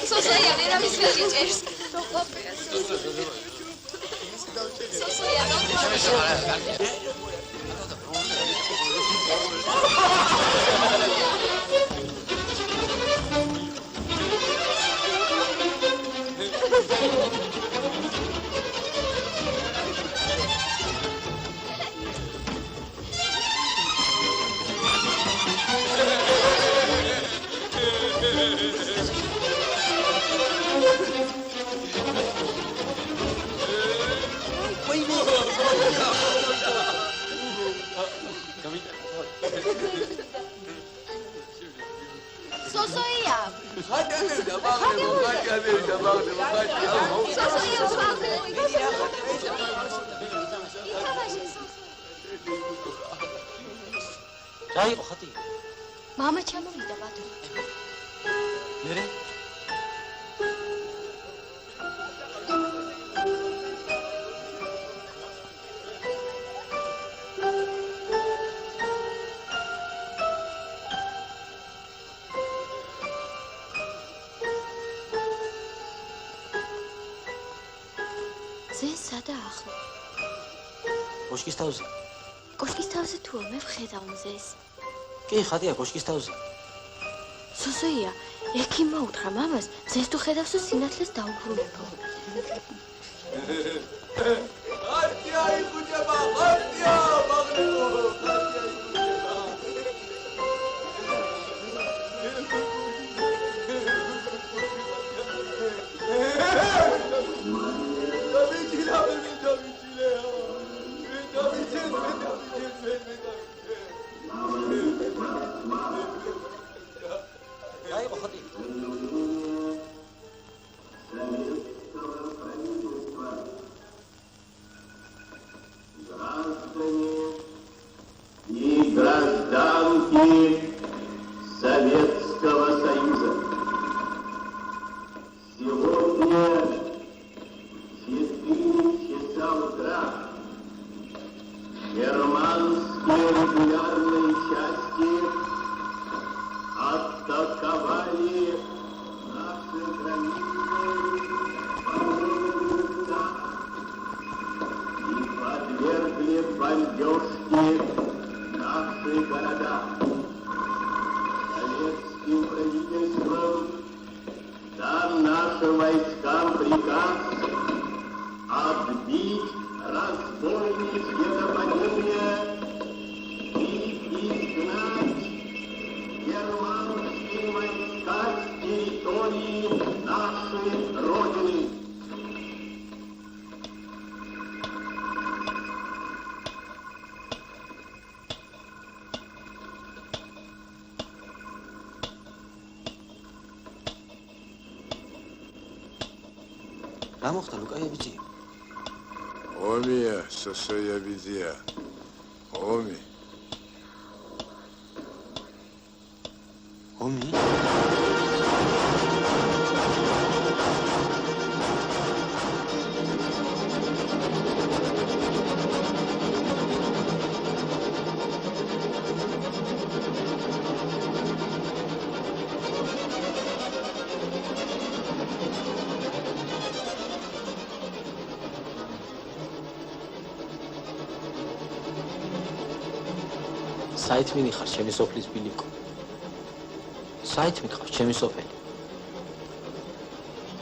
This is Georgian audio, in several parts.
სოსოია ვერავის ვერ იჭერს. სოსოია Mama ჩამოვიდა ბატონო. მერე? ზე სადა ახლა? კოშკის თავზე. კოშკის თავზე თუ მე ვხედავ მზეს. კი, ხატია კოშკის თავზე. სოსოია, ექიმმა უთხრა მამას, მზეს თუ ხედავს, სინათლეს დაუბრუნებო. ხარტია იხუჭება, ხარტია, მაღლებო, ხარტია იხუჭება. И гражданки Советского Союза. Сегодня в 4 часа утра германские регулярные части атаковали наши границы и подвергли бомбежке наши города. Советским правительством дан нашим войскам приказ отбить разбойничье нападение и изгнать германские войска с территории нашей Родины. რა მოხდა ლუკაევიჩი? ომია, სოსოიევიძია. ომი. ომი? საით მინიხარ ჩემი სოფლის ბილიკო? საით მიყავს ჩემი სოფელი?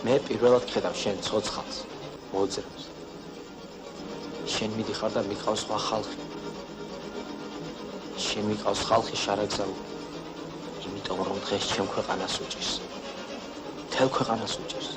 მე პირველად ხედავ შენ ცოცხალს, მოძრავს. შენ მიდიხარ და მიყავს სხვა ხალხი. შენ მიყავს ხალხი შარაგზაური. იმიტომ რომ დღეს ჩემ ქვეყანას უჭირს. მთელ ქვეყანას უჭირს.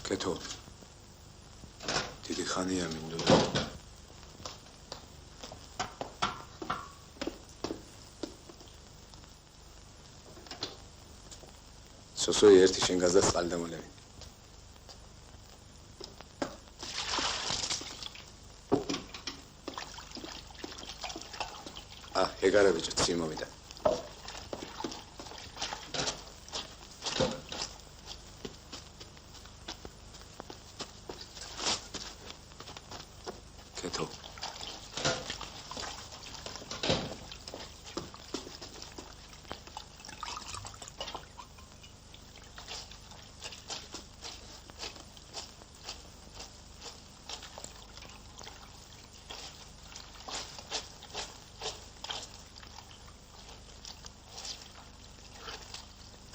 კეთო. დიდი ხანია მინდოდა. სოსოი ერთი შენ გაზდა წყალი დამოლევი. ეგარა ბიჭო ცი მოვიდა. კეთო.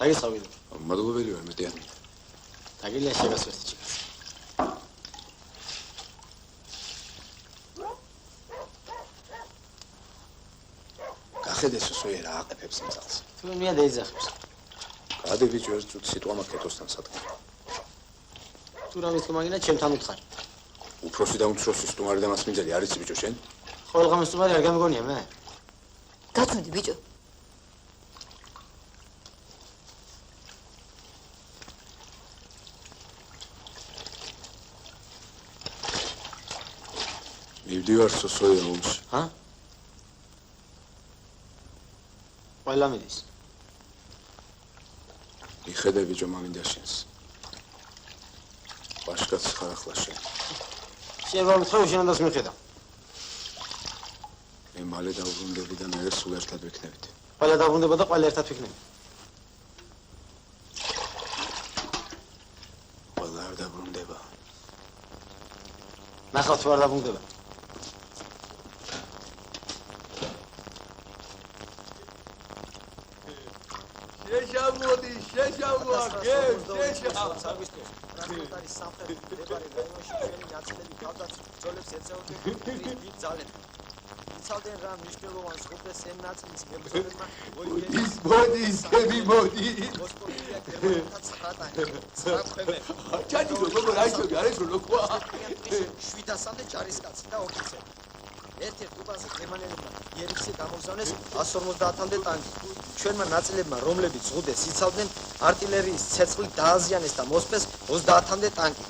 დაგესწავიდე. მადლობელი ვარ მეტი ამით. დაგილია შეგასვეთი ჭიქას. გახედე სოსოი რა აყეფებს იმ წელს. თუ მია დაიძახებს. გადი ბიჭო ერთ წუთი სიტყვა მაქვს კეთოსთან სადგა. თუ რამის კომაგინა ჩემთან უთხარი. უფროსი და უმცროსი სტუმარი და მასმინძელი არის ბიჭო შენ? ყველგან სტუმარი არ გამიგონია მე. გაწვდი ბიჭო. მივდივარ სოსოი ომში. ჰა? ყველა მიდის. მიხედე ბიჭო მამინდა შენს. ბაშკაც ხარ ახლა შენ. შენ რომ თქვენ შენადაც მიხედა. მე მალე დავბრუნდები და მე სულ ერთად ვიქნებით. ყველა დაბრუნდება და ყველა ერთად ვიქნები. ყველა არ დაბრუნდება. ნახავთ თუ არ დაბრუნდება. შეშამოდი, შეშამოა, შეშამ. ტრანსპორტარის სამხრეთ მდებარე რაიონში ჩვენი ნაწილები თავდაცვის ბრძოლებს ეწეოდნენ დიდ ძალებს. იცავდნენ რა მნიშვნელოვან ზღუდეს ამ ნაწილის მებრძოლებმა მოდის, ჩემი მოდი. მოსკოვია გერმანელთა ცხრატანი. ცხრატხმები. ჩადი როგორ აიჩები, არის როქვა. 700-მდე ჯარისკაცი და ოფიცერი. ერთ-ერთ უბანზე გერმანელებმა იერიხზე გამოგზავნეს 150-მდე ტანკი. ჩვენმა ნაწილებმა, რომლებიც ზღუდეს იცავდნენ, артиლერიის ცეცხლით დააზიანეს და მოსპეს 30-მდე ტანკი.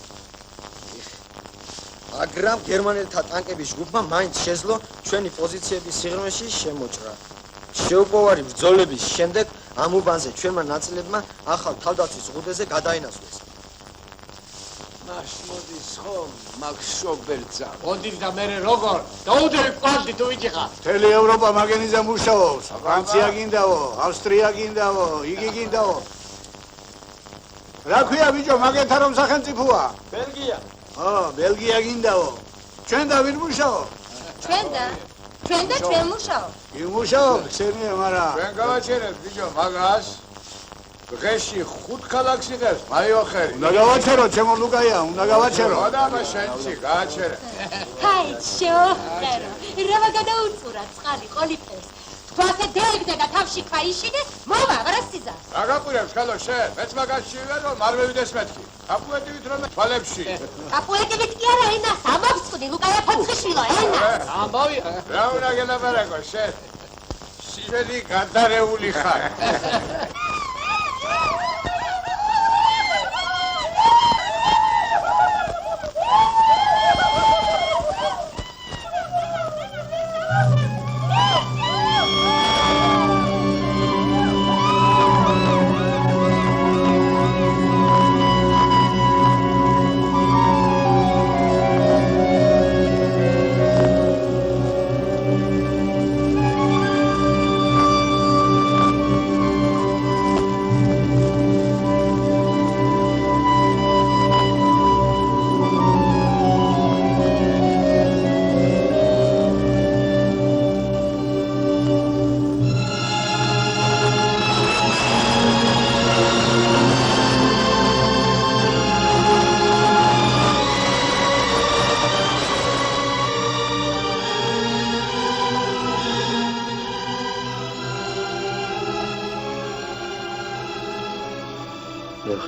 მაგრამ გერმანელთა ტანკების ჯგუფმა მაინც შეძლო ჩვენი პოზიციების სიღრმეში შემოჭრა. შეუპოვარი ბრძოლების შემდეგ ამ უბანზე ჩვენმა ნაწილებმა ახალ თავდაცვის ზღუდეზე გადაინაცვლეს. ნაშმოდის ხომ, მაგ შობერცა. მოდი და მე როგორ დაუდები კვანტი თუ ვიჭიხა. მთელი ევროპა მაგენიზე მუშაობს. ფრანცია გინდაო, ავსტრია გინდაო, იგი გინდაო. რა ქვია ბიჭო, მაგენთან რომ სახელმწიფოა? ბელგია. ბელგია გინდაო. ჩვენ და ვინ მუშაობ? ჩვენ მუშაობ. იმუშაობ, ხსენია, მაგრამ ჩვენ გავაჩერებთ ბიჭო მაგას. დღეში 5 ქალაქს იღებს, მაიოხერი. უნდა გავაჩერო, ჩემო ლუკაია, უნდა გავაჩერო. ოდამა შენცი გააჩერე. კაიჩო, რა გადაუწურა წყალი ყოლიფეს. თვასე დეიგდა და თავში ქაიშინე, მომავრა სიზას. რა გაყვირებს ხალო შენ? მეც მაგას შევერო, არ მევიდეს მეთქი. აპუეტივით რომ თვალებში. აპუეტივით კი არა, ენა სამავსყდი ლუკაია ფოცხიშვილო, ენა. ამბავი. რა უნდა გელაპარაკო შენ? შენი გადარეული ხარ.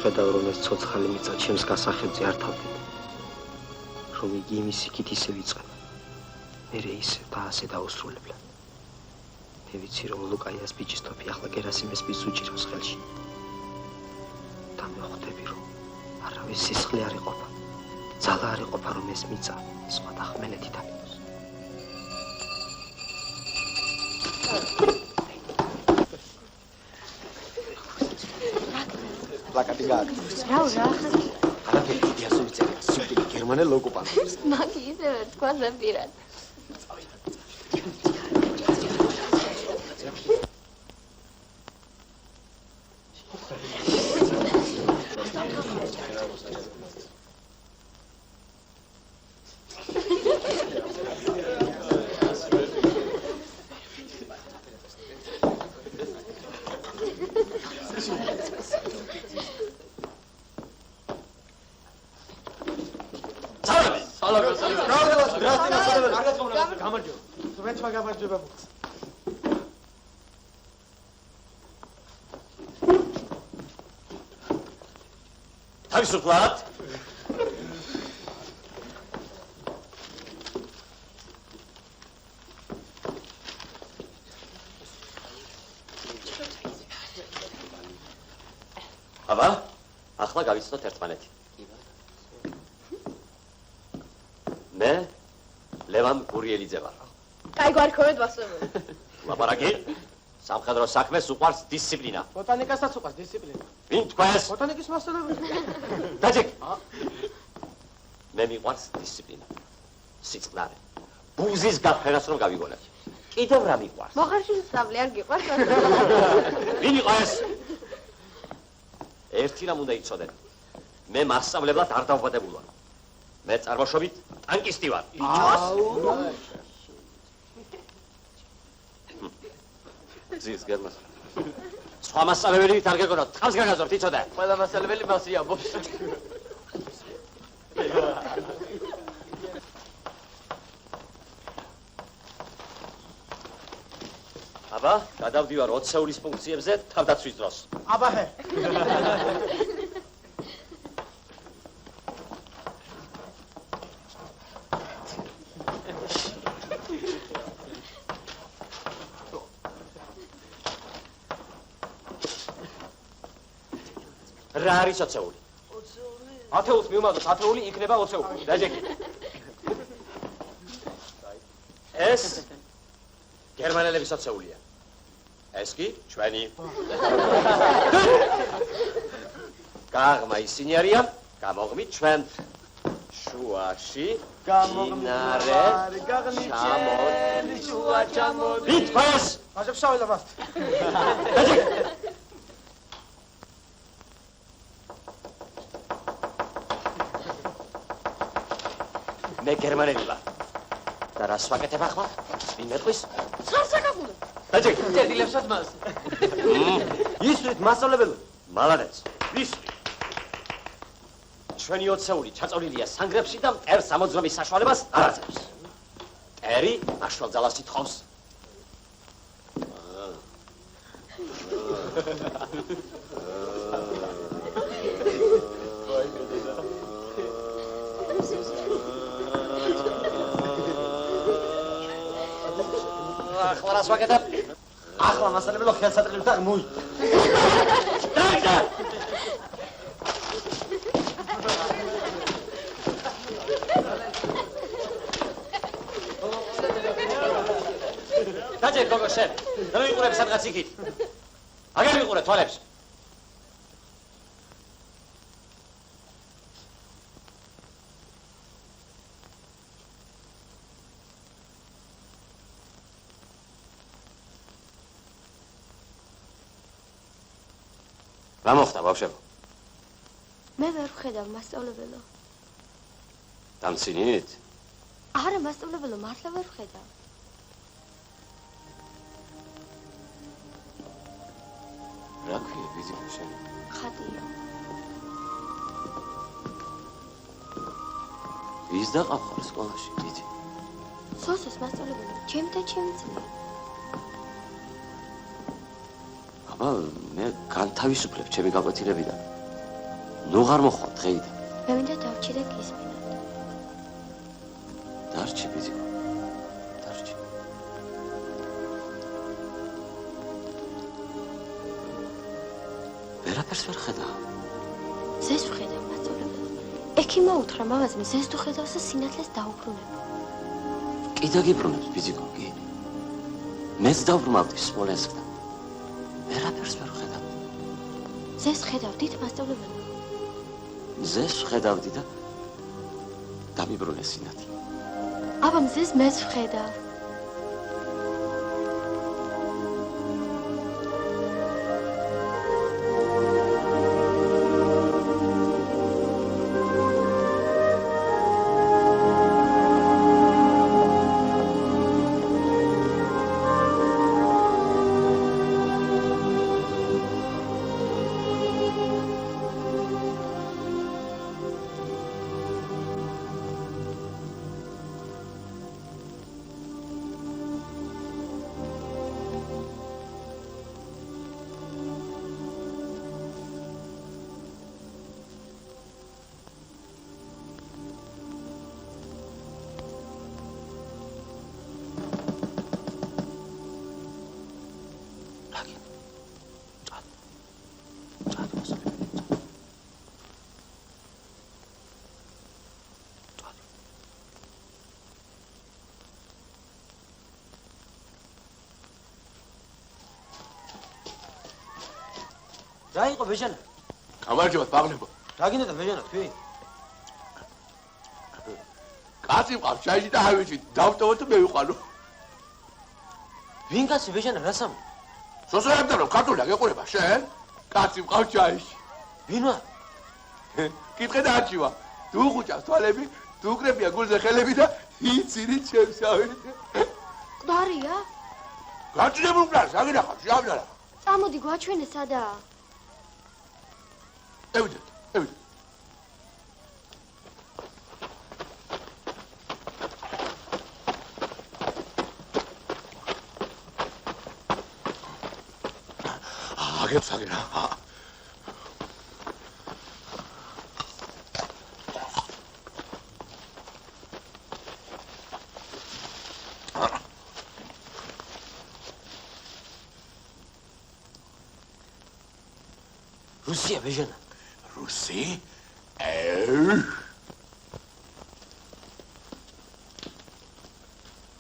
ხედავ, რომ ეს ცოცხალი მიწა ჩემს გასახებზე არ თავდება. რომ იგი იმის იქით ისე ვიწყება. მერე ისე და ასე დაუსრულებლა. მე ვიცი, რომ ლუკაიას ბიჭისთოფი ახლა გერასიმეს ბიჭს უჭირავს ხელში. და მე ხვდები, რომ არავის სისხლი არ იყოფა. ძალა არ იყოფა, რომ ეს მიწა სხვათა ხმელეთით ამიდოს. პლაკატი გააკეთე. რა რა არაფერი დიდი ასული წერია. სიკვდილი გერმანელ ოკუპანტებს. მაგი ისევე თქვა ზეპირად. თავისუფლად აბა ახლა გავიცნოთ ერთმანეთი მე ლევან გურიელიძე ვარ კაი გვარქოვეთ ვასწავლებელი ლაპარაკი სამხედრო საქმეს უყვარს დისციპლინა ბოტანიკასაც უყვარს დისციპლინა ვინ თქვა ეს ბოტანიკის მასწავლებელი დაჯეკ მე მიყვარს დისციპლინა სიწყნარე ბუზის გაფრენას რომ გავიგონებ კიდევ რა მიყვარს მოხარშის სწავლი არ გიყვარს ვინ იყო ეს ერთი რამ უნდა იცოდეთ მე მასწავლებლად არ დავბადებულ ვარ მე წარმოშობით ტანკისტი ვარ ზის გერმას სხვა მასწავლებელი არ გეგონოთ თავს გაგაზრდით იცოდე ყველა მასწავლებელი მასი ამბობს აბა გადავდივარ 20 ეურის ფუნქციებზე თავდაცვის დროს აბა ჰე რა არის 20 ეული? 10 ეულს მივმაგოთ, 10 ეული იქნება 20 ეული. დაჯექი. ეს გერმანელების 20 ეულია. ეს კი ჩვენი. გაღმა ისინი არიან, გამოღმით ჩვენ. შუაში გამოგნარე გაღნიჩელი შუა ჩამოდი. ვით ფას? აჟებ შაველა მას. დაჯექი. მე გერმანელი ვარ. და რას ვაკეთებ ახლა? ვინ მეტყვის? სარსაკაფულო. დაჯექი. წერილებსაც მას. ისვრით მასწავლებელი. მალადეც. ისვრით. ჩვენი 20 ეული ჩაწოლილია სანგრებში და მტერს ამოძრომის საშუალებას არ აძლევს. მტერი ნაშვალ ძალას ითხოვს. ახლა რას ვაკეთებ? ახლა მასწავლებელო ხელს ატყილებ და მოი. დაიჯდა. დაჯერ გოგო შენ. და მიყურებ სადღაც იქით. აგერ მიყურე თვალებს. რა მოხდა ბავშვებო? მე ვერ ვხედავ მასწავლებელო. დამცინით? არა მასწავლებელო, მართლა ვერ ვხედავ. რა ქვია ვიზიტი შენი? ხატია. ვის დაყავ სკოლაში, დიდი? სოსოს მასწავლებელო, ჩემი და ჩემი ძმა. აბა, მე განთავისუფლებ ჩემი გაკვეთილებიდან. ნუ ღარ მოხვალ დღეიდან. მე მინდა დავჭი და გისმინოთ. დარჩი ბიზიკო. დარჩი. ვერაფერს ვერ ხედავ. ზეს ვხედავ მასწავლებლად. ექი მოუთხრა მამაზმ ზეს თუ ხედავს და სინათლეს დაუბრუნება. კი დაგიბრუნებს ბიზიკო, კი. მეც დავბრმავდი სმოლენსკთან. ვერაფერს ვერ ხედავ. ზეს ხედავდით მასწავლებლად? ზეს ხედავდი და დამიბრუნეს სინათლე. აბა მზეს მეც ვხედავ. რა იყო ბეჟანა? გამარჯობა, ბაღლებო. რა გინდა და ბეჟანა თქვი? კაცი მყავს ჩაიში და ავიჩი, დავტოვო თუ მე ვიყვანო. ვინ კაცი ბეჟანა, რა სამი? სოსოებდა რომ ქართული გეყურება შენ? კაცი მყავს ჩაიში. ვინ ვარ? კითხე და არჩივა. თუ ხუჭავს თვალები, თუ უკრებია გულზე ხელები და იცინი ჩემსავე. ყდარია? გაჭირებულ პლანს, აგინახავ, შეაბნარა. წამოდი გვაჩვენე სადაა. ევიდეთ, ევიდეთ. აგებს აგერა. რუსია ბეჟანა. რუსი?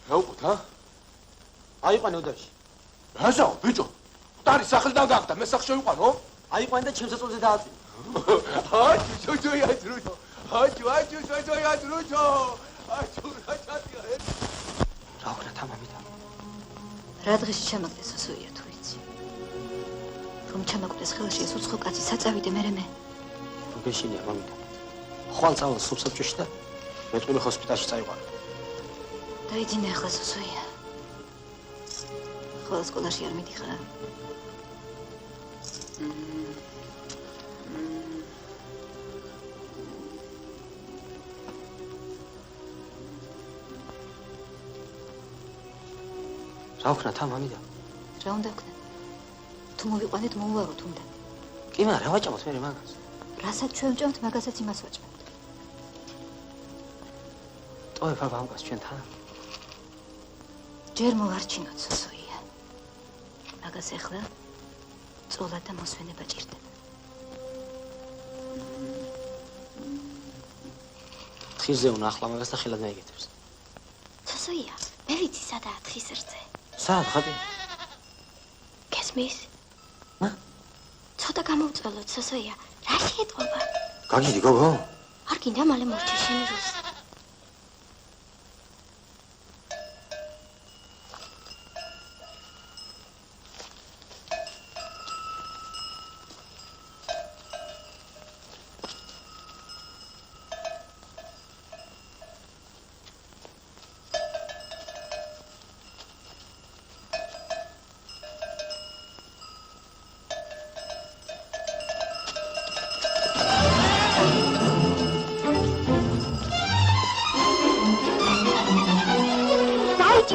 გაუყოთ, ჰა? აიყვანე უდაში. რასაო, ბიჭო? მტარი სახლიდან გახდა, მე სახლში ვიყვანო? აიყვანე და ჩემს საწოლზე დააწვი. აჩუ, შოჯოი აზრუჩო. აჩუ, შოჯოი აზრუჩო. აჩუ, რა ჩატია? რა ვქნა თამამიდა? რა დღეში ჩამაგდეს ასოია თუ იცი. რომ ჩამაგდეს ხელში ეს უცხო კაცი საწავიდე მე. გეშინია მამიდა. ხვალ წავალ სუბსაბჭოში და მეტყვი ჰოსპიტალში წაიყვანე. დაიძინე ახლა სოსოია. ხოლო სკოლაში არ მიდიხარ. რა ვქნა თამამიდა? რა უნდა ვქნა? თუ მოვიყვანეთ მოუვაროთ უნდა. კი მაგრამ რა ვაჭამოთ მე მაგას? რასაც ჩვენ ვჭამთ მაგასაც იმას ვაჭამთ. ტოვებ აბა ამას ჩვენთან. ჯერ მოვარჩინოთ სოსოია. მაგას ახლა წოლა და მოსვენება ჭირდება. თხიზე უნდა ახლა მაგას და ხელად მეიგეთებს. სოსოია, მე ვიცი სადაა თხის რძე. სად ხატი? გესმის? მა? ცოტა გამოვწველოთ სოსოია. რა შეეტყობა? გაგიდი გოგო? არ გინდა მალე მორჩი შენი რუსი.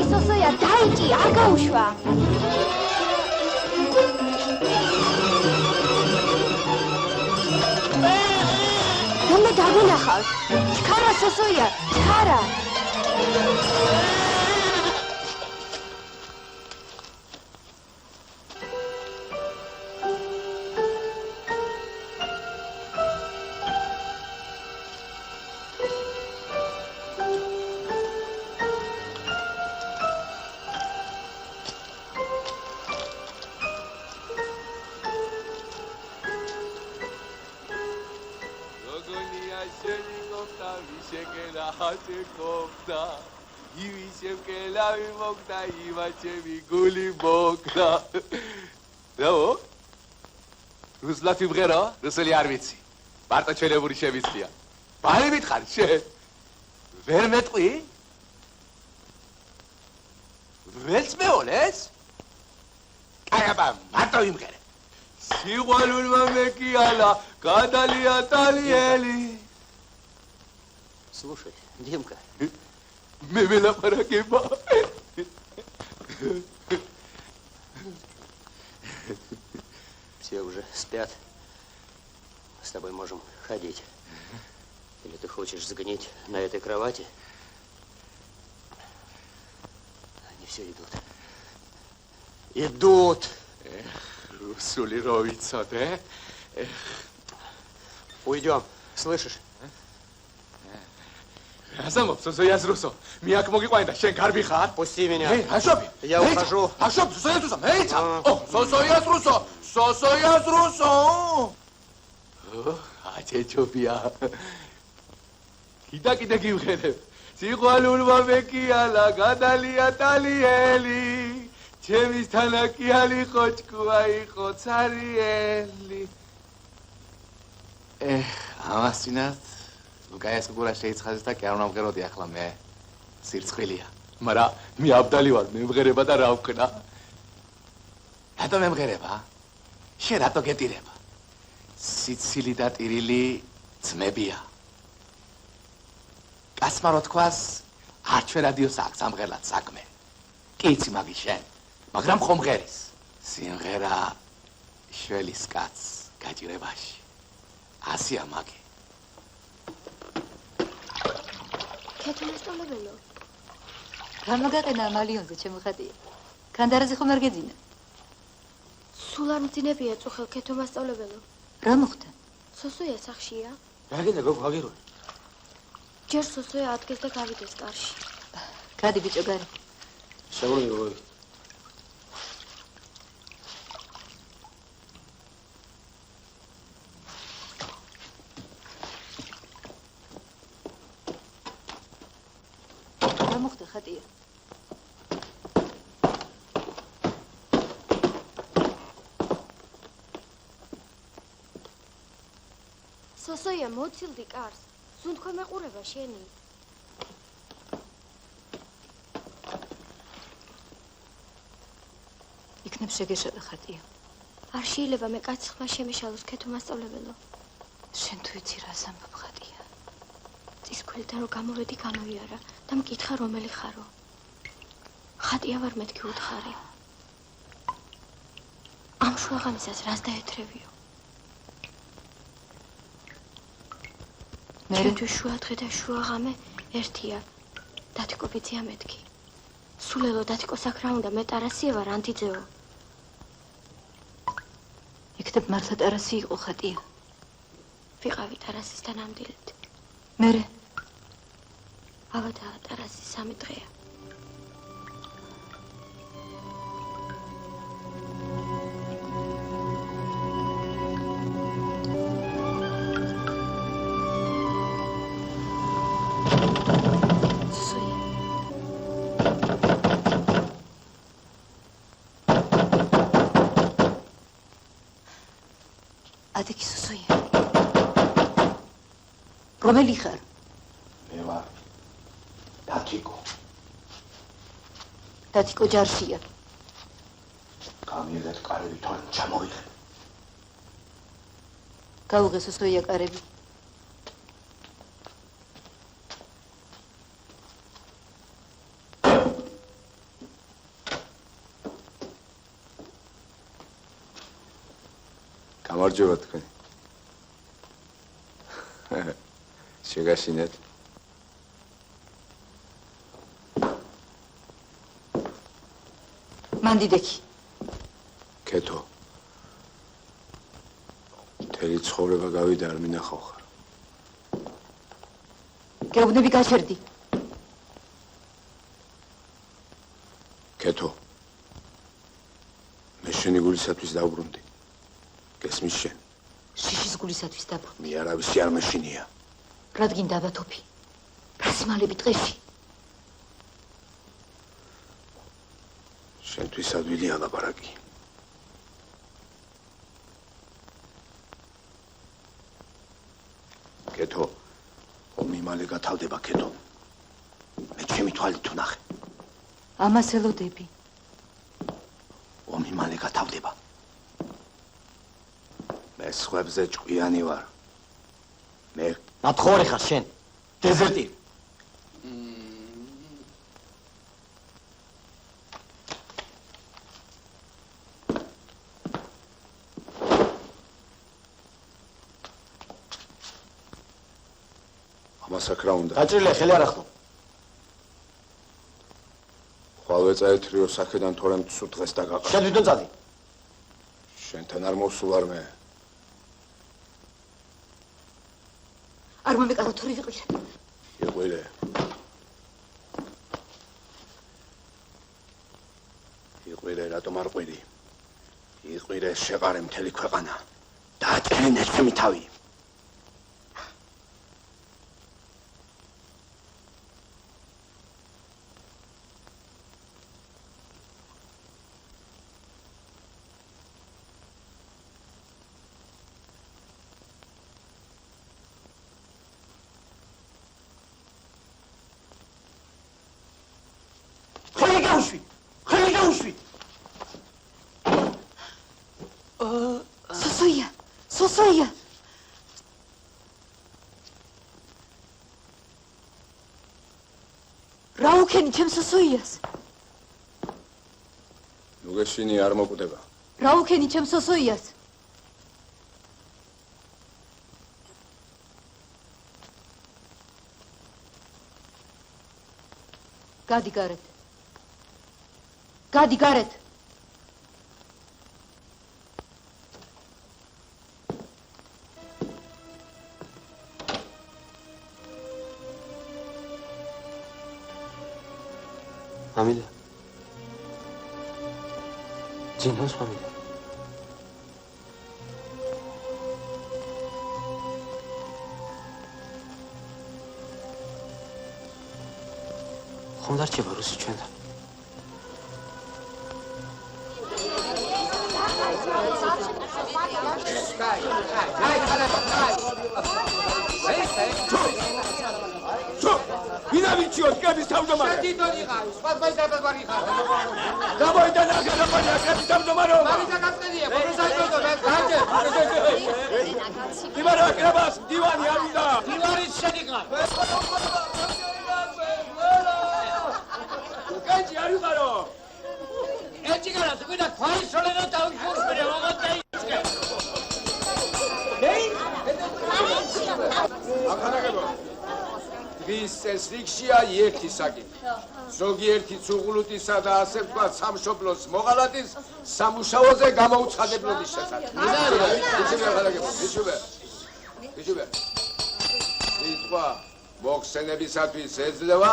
სოსოია, დაიჭი, არ გაუშვა. დაგუნახავ. ჩქარა სოსოია, ჩქარა. რუსლად იმღერა, რუსელი არ ვიცი. მარტო ჩვენებური შემიძლია. ბალი მითხარ შენ? ვერ მეტყვი? ველს მეოლეს? კაი, მარტო იმღერე. სიყვარულმა მეკიალა, გადალია ტალიელი. Слушай, Димка. მე ველაპარაკება. Все уже спят. С тобой можем ходить. Или ты хочешь сгнить на этой кровати? Они все идут. Идут! Русули ровица, да? Уйдем, слышишь? Азамов, я с Русо. Меня как могли понять, шен карби хат. Пусти меня. Эй, Ашоби. Я ухожу. Ашоби, я с Русо. Эй, Сосо, я с Русо. Сосо, я с Русо. А те чопия. Кида гивхеле. Сиყვარულმა მეკიალა, გადალია ტალიელი. ჩემის თანაკიალი ხოჭკუა იყო ცარიელი. ამასინათ ლუკაიას გურა შეიცხადეს და კი არ უნდა მღეროდი ახლა მე. სირცხვილია. მაგრამ მე აბდალი ვარ, მე მღერება და რა ვქნა. რატო მე მღერება? შენ რატო გეტირება? სიცილი და ტირილი ძმებია. კაცმა რო თქვას, არ ჩვენ რადიოს აქვს ამღერლად საქმე. კი იცი მაგის შენ, მაგრამ ხომ მღერის? სიმღერა შველის კაცს გაჭირებაში. ასია მაგი. ქეთმასწავლებელო. გამოგაყენა მალიონზე ჩემო ხატია. კანდარაზე ხომ არ გეძინა? სულ არ მძინებია წუხელ ქეთმასწავლებელო. რა მოხდა? სოსოია სახშია? რა გინდა გოგო აგირო? ჯერ სოსოია ადგეს და გავიდეს კარში. გადი ბიჭო გარი. შეგვიძლია გოგო. რა მოხდა ხატია? სოსოია მოცილდი კარს. სუნთქვა მეყურება შენი. იქნებ შეგეშალა ხატია. არ შეიძლება მე კაცს ხმა შემეშალოს ქეთმასწავლებელო. შენ თუ იცი რა ამბობ ხატია? წისქვილიდან რომ გამოვედი გამოვიარა და მკითხა რომელი ხარო. ხატია ვარ მეთქი უთხარი. ამ შუაღამისას რას დაეთრევიო? ჩემთვის შუადღე და შუაღამე ერთია. დათიკო ბიძია მეთქი. სულელო დათიკო საკრა უნდა მე ტარასია ვარ ანტიძეო. იქნებ მართლა ტარასი იყო ხატია. ვიყავი ტარასისთან ამდილეთ. მერე ავა და ტარასი 3 დღეა. ადიქი სოსოია. რომელი ხარ? მე ვარ დათიკო. დათიკო ჯარშია. გამიგეთ კარები თან ჩამოიღე. გაუღე სოსოია კარები. გამარჯობა თქვენ. შეგასინეთ. მანდიდექი. კეთო. მთელი ცხოვრება გავიდა არ მინახავ ხარ. გეუბნები გაჩერდი. კეთო. მე შენი გულისათვის დავბრუნდი. გესმის შენ? შიშის გულისათვის დაბრუნდი. მე არავისი არ მეშინია. რადგან დაბათოფი? რასმალები დღეში? შენთვის ადვილია ლაპარაკი. კეთო, ომი მალე გათავდება, კეთო. მე ჩემი თვალით ვნახე. ამას ელოდები. ომი მალე გათავდება. მე სხვებზე ჭკვიანი ვარ. მე ნათხოვარი ხარ შენ. დეზერტირი. ამასაკ რა უნდა? დაჭრილია ხელი არ ახდო. ხვალვე წაეთრიო საქედან თორემ ცუ დღეს დაგაყარ. შენ თვითონ წადი. შენთან არ მოვსულარ მე. არ მომეკარო თუ ვიყირე. იყვირე. იყვირე, რატომ არ ყვირი? იყვირე, შეყარე მთელი ქვეყანა. დააჭერენ ეს ჩემი თავი. სოსოია. რა უქენი ჩემ სოსოიას? ნუ გეშინი არ მოკვდება. რა უქენი ჩემ სოსოიას? გადი გარეთ. გადი გარეთ. მამიდა. ძინოს მამიდა. ხომ დარჩება რუსი ჩვენთან? ვინა ვიციო კების თავმჯდომარე? შედიდონი ხარ, სხვადასხვა დაბალბარი ხარ. გამოიდა ნახე კების თავმჯდომარეობა. მამიდა გაწედია, პროფესორი მე გაიგე. დივარ აკრებას, დივანი ავიდა. დივარის შედიყარ. კენჭი არ ვიყარო. ეჭი განა თქვენ და ფაის შოლენო დაუშურე მაგათ დაიწყე. ახანაგებო. ის ეს რიქშია ერთი საკითხი. ზოგიერთი ცუღლუტისა და ასე ვთქვათ სამშობლოს მოღალატის სამუშაოზე გამოუცხადებლობის შესახებ. ისუბე. ითქვა მოხსენებისათვის ეძლევა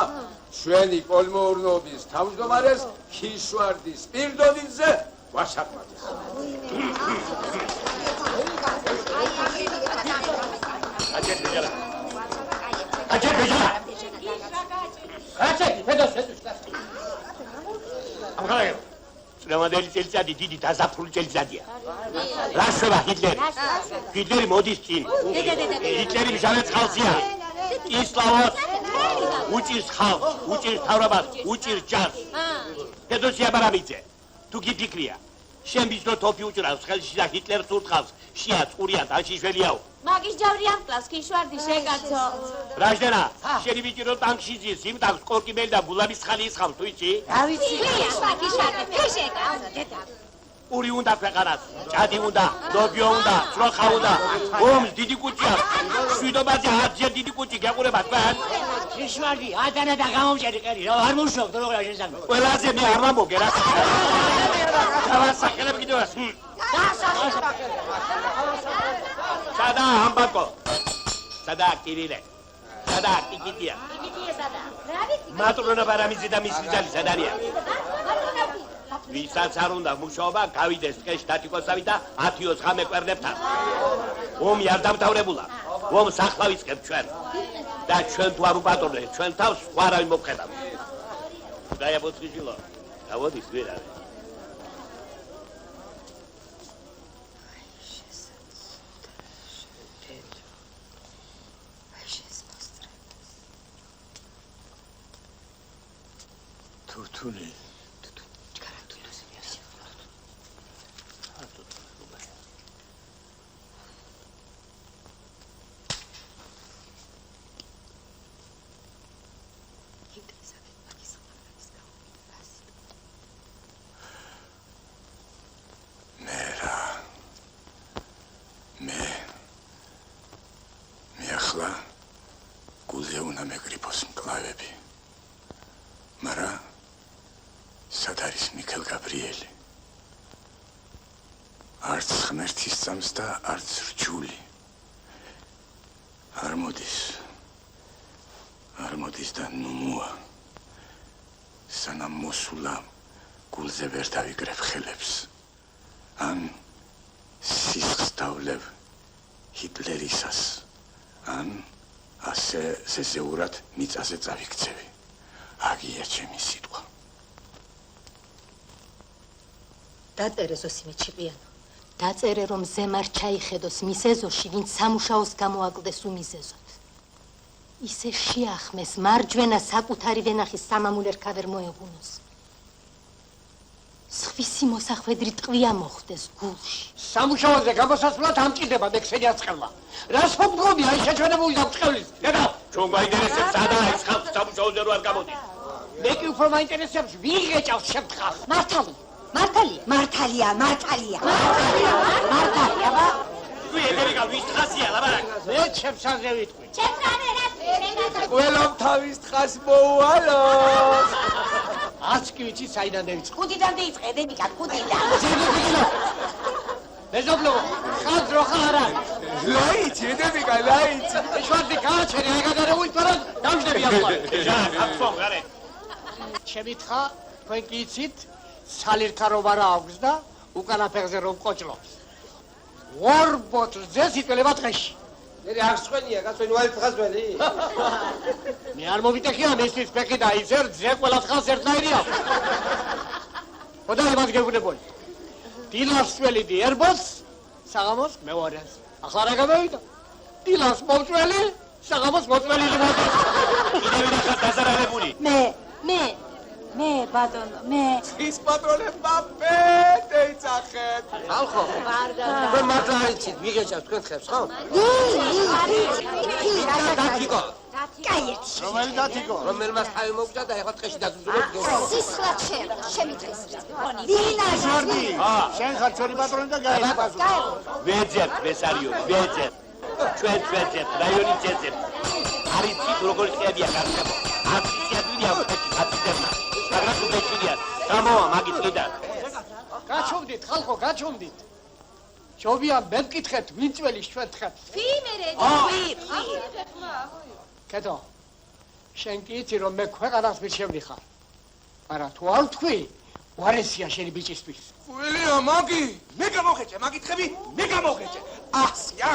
ჩვენი კოლმოურნობის თავმჯდომარეს ქიშვარდის პირდოლიძე ვაშაყმაძეს. აჯერ ბეჯა. აჩეკი, ფედოს ესუშტა. ამხარაგებ. წლევანდელი წელიწადი დიდი დაზაფრული წელიწადია. რა შევა ჰიტლერი? ჰიტლერი მოდის წინ. ჰიტლერი მჟავე წყალსია. ისლავოს უჭირს ხალხს, უჭირს თავრობას, უჭირს ჯარს. ფედოსია ბარამიძე, თუ გიფიქრია, შენ ბიჭო თოფი უჭრავს ხელში და ჰიტლერს ურტყავს, შია წყურია დაშიშველიაო. მაგის ჯავრი ამკლავს ქიშვარდი შეკაცო. რაჟდენა, შენი ბიჭი რო ტანკში ზის, იმ ტანკს კორკიმელი და გულაბის ხალი ისხავს, თუ იცი? რა ვიცი? ქიშვარდი ფიშეკა, დედა. პური უნდა ქვეყანას, ჭადი უნდა, ლობიო უნდა, სროხა უნდა. ომს დიდი კუჭი აქვს. შვიდობაზე 10-ჯერ დიდი კუჭი გეყურება თქვენ? ჭიშმარიტი, ადანა და გამომჭერი ყერი, რა არ მუშაობ, თუ როგორ შესაძლოა. ყველაზე მე არ მომოგე რა. დავასახელებ კიდევ რას. სადა ამბაკო. სადა კირილე. სადა კიკიტია. კიკიტია სადა. რა ვიცი? მატრონა ბარამიძე და მისი ძალი სადარია? ვისაც არ უნდა მუშაობა, გავიდეს ტყეში დათიკოსავი და 10-20 ღამე კვერნებთან. ომი არ დამთავრებულა. ომს ახლა ვიწყებ ჩვენ. და ჩვენ თუ არ უპატრონებთ ჩვენ თავს, სხვა არავინ მოგხედავ. დაიაბოცხიშილო. დავოდის ვერა. თუთუნი მე ახლა გულზე უნდა მეკრიფოს მკლავები. მაგრამ სად არის მიქელ გაბრიელი? არც ღმერთის წამს და არც რჯული. არ მოდის და ნუმუა. სანამ მოსულა გულზე ვერ დავიკრებ ხელებს. ან სისხლს დავლევ ჰიტლერისას. ან ასე ზეզეურად მიწაზე წავიქცევი. აგია ჩემი სიტყვა. დაწერე ზოსიმე ჩიყიანო. დაწერე რომ ზემარ ჩაიხედოს მის ეზოში, ვინც სამუშაოს გამოაკლდეს უმიზეზოდ. ისე შეახმეს მარჯვენა საკუთარი ვენახის სამამულერქა ვერ მოეღუნოს. სხვისი მოსახვედრი ტყვია მოხდეს გულში. სამუშაოზე გამოსასვლელად ამჭირდება მე ქსენი აწყელა. რას მომგონი აი შეჩვენებული დაწყევლის. დედა, ჩვენ გვაინტერესებს სადა ის ხალხი სამუშაოზე რო არ გამოდის. მე კი უფრო მაინტერესებს ვინ გეჭავს შემდგარ. მართალია ვა? თუ ედერიკა ვის თხასია ლაბარაკ. მე ჩემსაზე ვიტყვი. ყველამ თავის თხას მოუვალოს. არც კი ვიცი საიდან დავიწყე. კუდიდან დაიწყე ედერიკა, კუდიდან. მეზობლო, ხალხ რო ხარ არის. ლაიც, ედერიკა, ლაიც. შვარდი გააჩერე, აგადარებული თორემ დამждები ახლა. ეჟა, აფსო, გარე. ჩემი თხა, თქვენ კი იცით, სალირქა რომ არა აქვს და უკანა ფეხზე რომ ყოჭლობს. ორ ბოთლზე სიტყველება დღეში. მე არ სხვენია, გასვენი ვარი თხაზველი. მე არ მოვიტეხია მისთვის ფეხი და ის ერთზე ყველა თხას ერთნაირი აქვს. ხოდა იმას გეუბნებოდი. დილას შველიდი ერბოს, საღამოს მეორეს. ახლა რა გამოვიდა? დილას მოწველი, საღამოს მოწველი მოდის. კიდევ ხარ დაზარალებული. მე ბატონო, მე. ის პატრონებმა პეტე იცახეთ. ხალხო, თქვენ მართლა არ იცით, მიგეჭავს თქვენ ხებს, ხო? დათიკო. კაიეთი. რომელი დათიკო? რომელმას თავი მოგჭა და ეხლა ტყეში დაგძულებ. სისხლად შემიძლეს. ჟორდი, შენ ხარ ჩვენი პატრონი და გაიყვაზო. ვეძებ, ბესარიო, ვეძებ. ჩვენ ვეძებ, რაიონი ვეძებ. არის ცით როგორი ხეებია გარშემო. აფიცია დვინია ფეთი აფიცერნა. მაგრამ თუ ბეჭდია, გამოვა მაგის კიდან. გაჩვდით, ხალხო, გაჩვდით. ჯობია მე მკითხეთ, ვინ წველის ჩვენ თხეთ. ფიმერე, კეთო. შენ კი იცი რომ მე ქვეყანას მირჩევნი ხარ. მაგრამ თუ არ თქვი, უარესია შენი ბიჭისთვის. ვილია, მაგი, მე გამოხეჭე, მაგითხები, მე გამოხეჭე. ასია.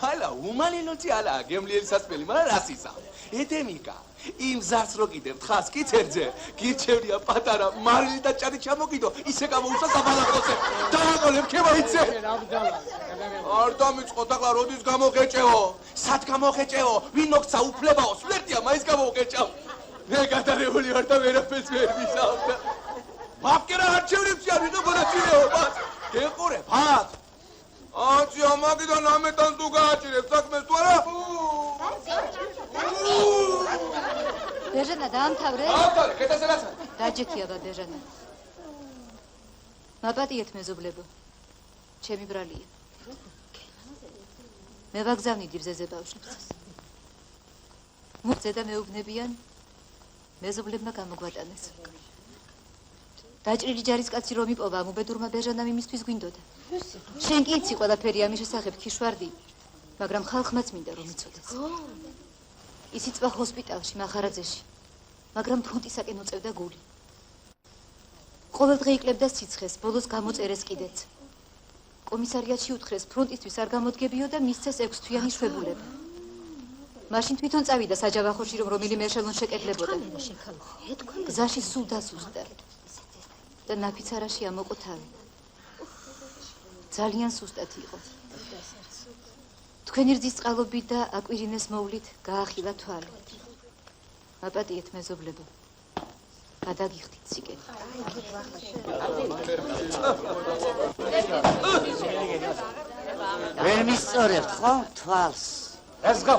ალა, უმალილოცი ალა, გემლიელი სასმელი, მაგრამ რას ისა? ედემიკა, იმ ზარს რო კიდევ თხას კიცერძე, გირჩევნია პატარა მარილი და ჭადი ჩამოგიდო, ისე გამოუშვა საბალაყროზე. დააყოლებ ქემაიცე. არ დამიწყოთ ახლა როდის გამოხეჭეო? სად გამოხეჭეო? ვინ მოგცა უფლებაო? სვლერტია, მაინც გამოხეჭავ. მე გადარეული ვარ და ვერაფერს ვერ ვისაუბრე. მაფკერა არჩევნებში არ ვიღო მონაწილეობას. გეყურე, ფათ. აჩია მაგიდან ამეთან თუ გააჭირებ საქმეს თუ არა? ბეჟანა დაამთავრე? დაამთავრე, ხეთასე რაცა? დაჯექიობა ბეჟანა. მაპატიეთ მეზობლებო. ჩემი ბრალია. მე ვაგზავნიდი ბზეზე ბავშვებს. მუხზე და მეუბნებიან მეზობლებმა გამოგვატანეს. დაჭრილი ჯარისკაცი რომ იპოვა, მუბედურმა ბეჟანამ იმისთვის გვინდოდა. შენ კი იცი ყველაფერი ამის შესახებ, ქიშვარდი, მაგრამ ხალხმაც მინდა რომ იცოდეს. ის იწვა ჰოსპიტალში, მახარაძეში, მაგრამ ფრონტისაკენ უწევდა გული. ყოველ დღე იკლებდა სიცხეს, ბოლოს გამოწერეს კიდეც. კომისარიატში უთხრეს, ფრონტისთვის არ გამოდგებიო და მისცეს 6 თვიანი შვებულება. მაშინ თვითონ წავიდა საჯავახოში, რომ რომელიმე ეშელონს შეკეთლებოდა. გზაში სულ დასუსტდა და ნაფიცარაში ამოყო თავი. ძალიან სუსტად იყო. თქვენი რძის წყალობით და აკვირინეს მოვლით გაახილა თვალი. მაპატიეთ მეზობლებო. გადაგიხდით სიკეთე. ვერ მისწორებთ ხო თვალს? Let's go.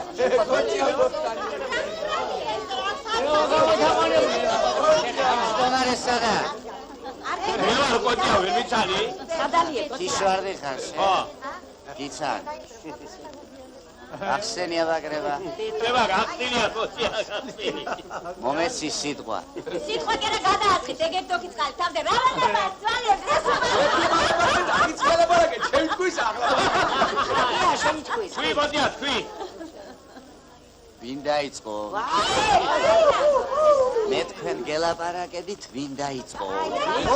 მე ვარ კოტია, ვერ მიცანი? სადალია კოტია. ქიშვარდი ხარ შენ? ხო. გიცან. ახსენია ვაკრება. ება გახსენია კოტია, გახსენი. მომეცი სიტყვა. სიტყვა კი არა გადააწყით, ეგეთ თოქი წყალი თავდა რა ვარ ძვალებს ეს. იცქალა ბარაკე, ჩემი თქვის ახლა. ია, შენი თქვის. თქვი კოტია, თქვი. ვინ დაიწყო? მე თქვენ გელაპარაკებით, ვინ დაიწყო?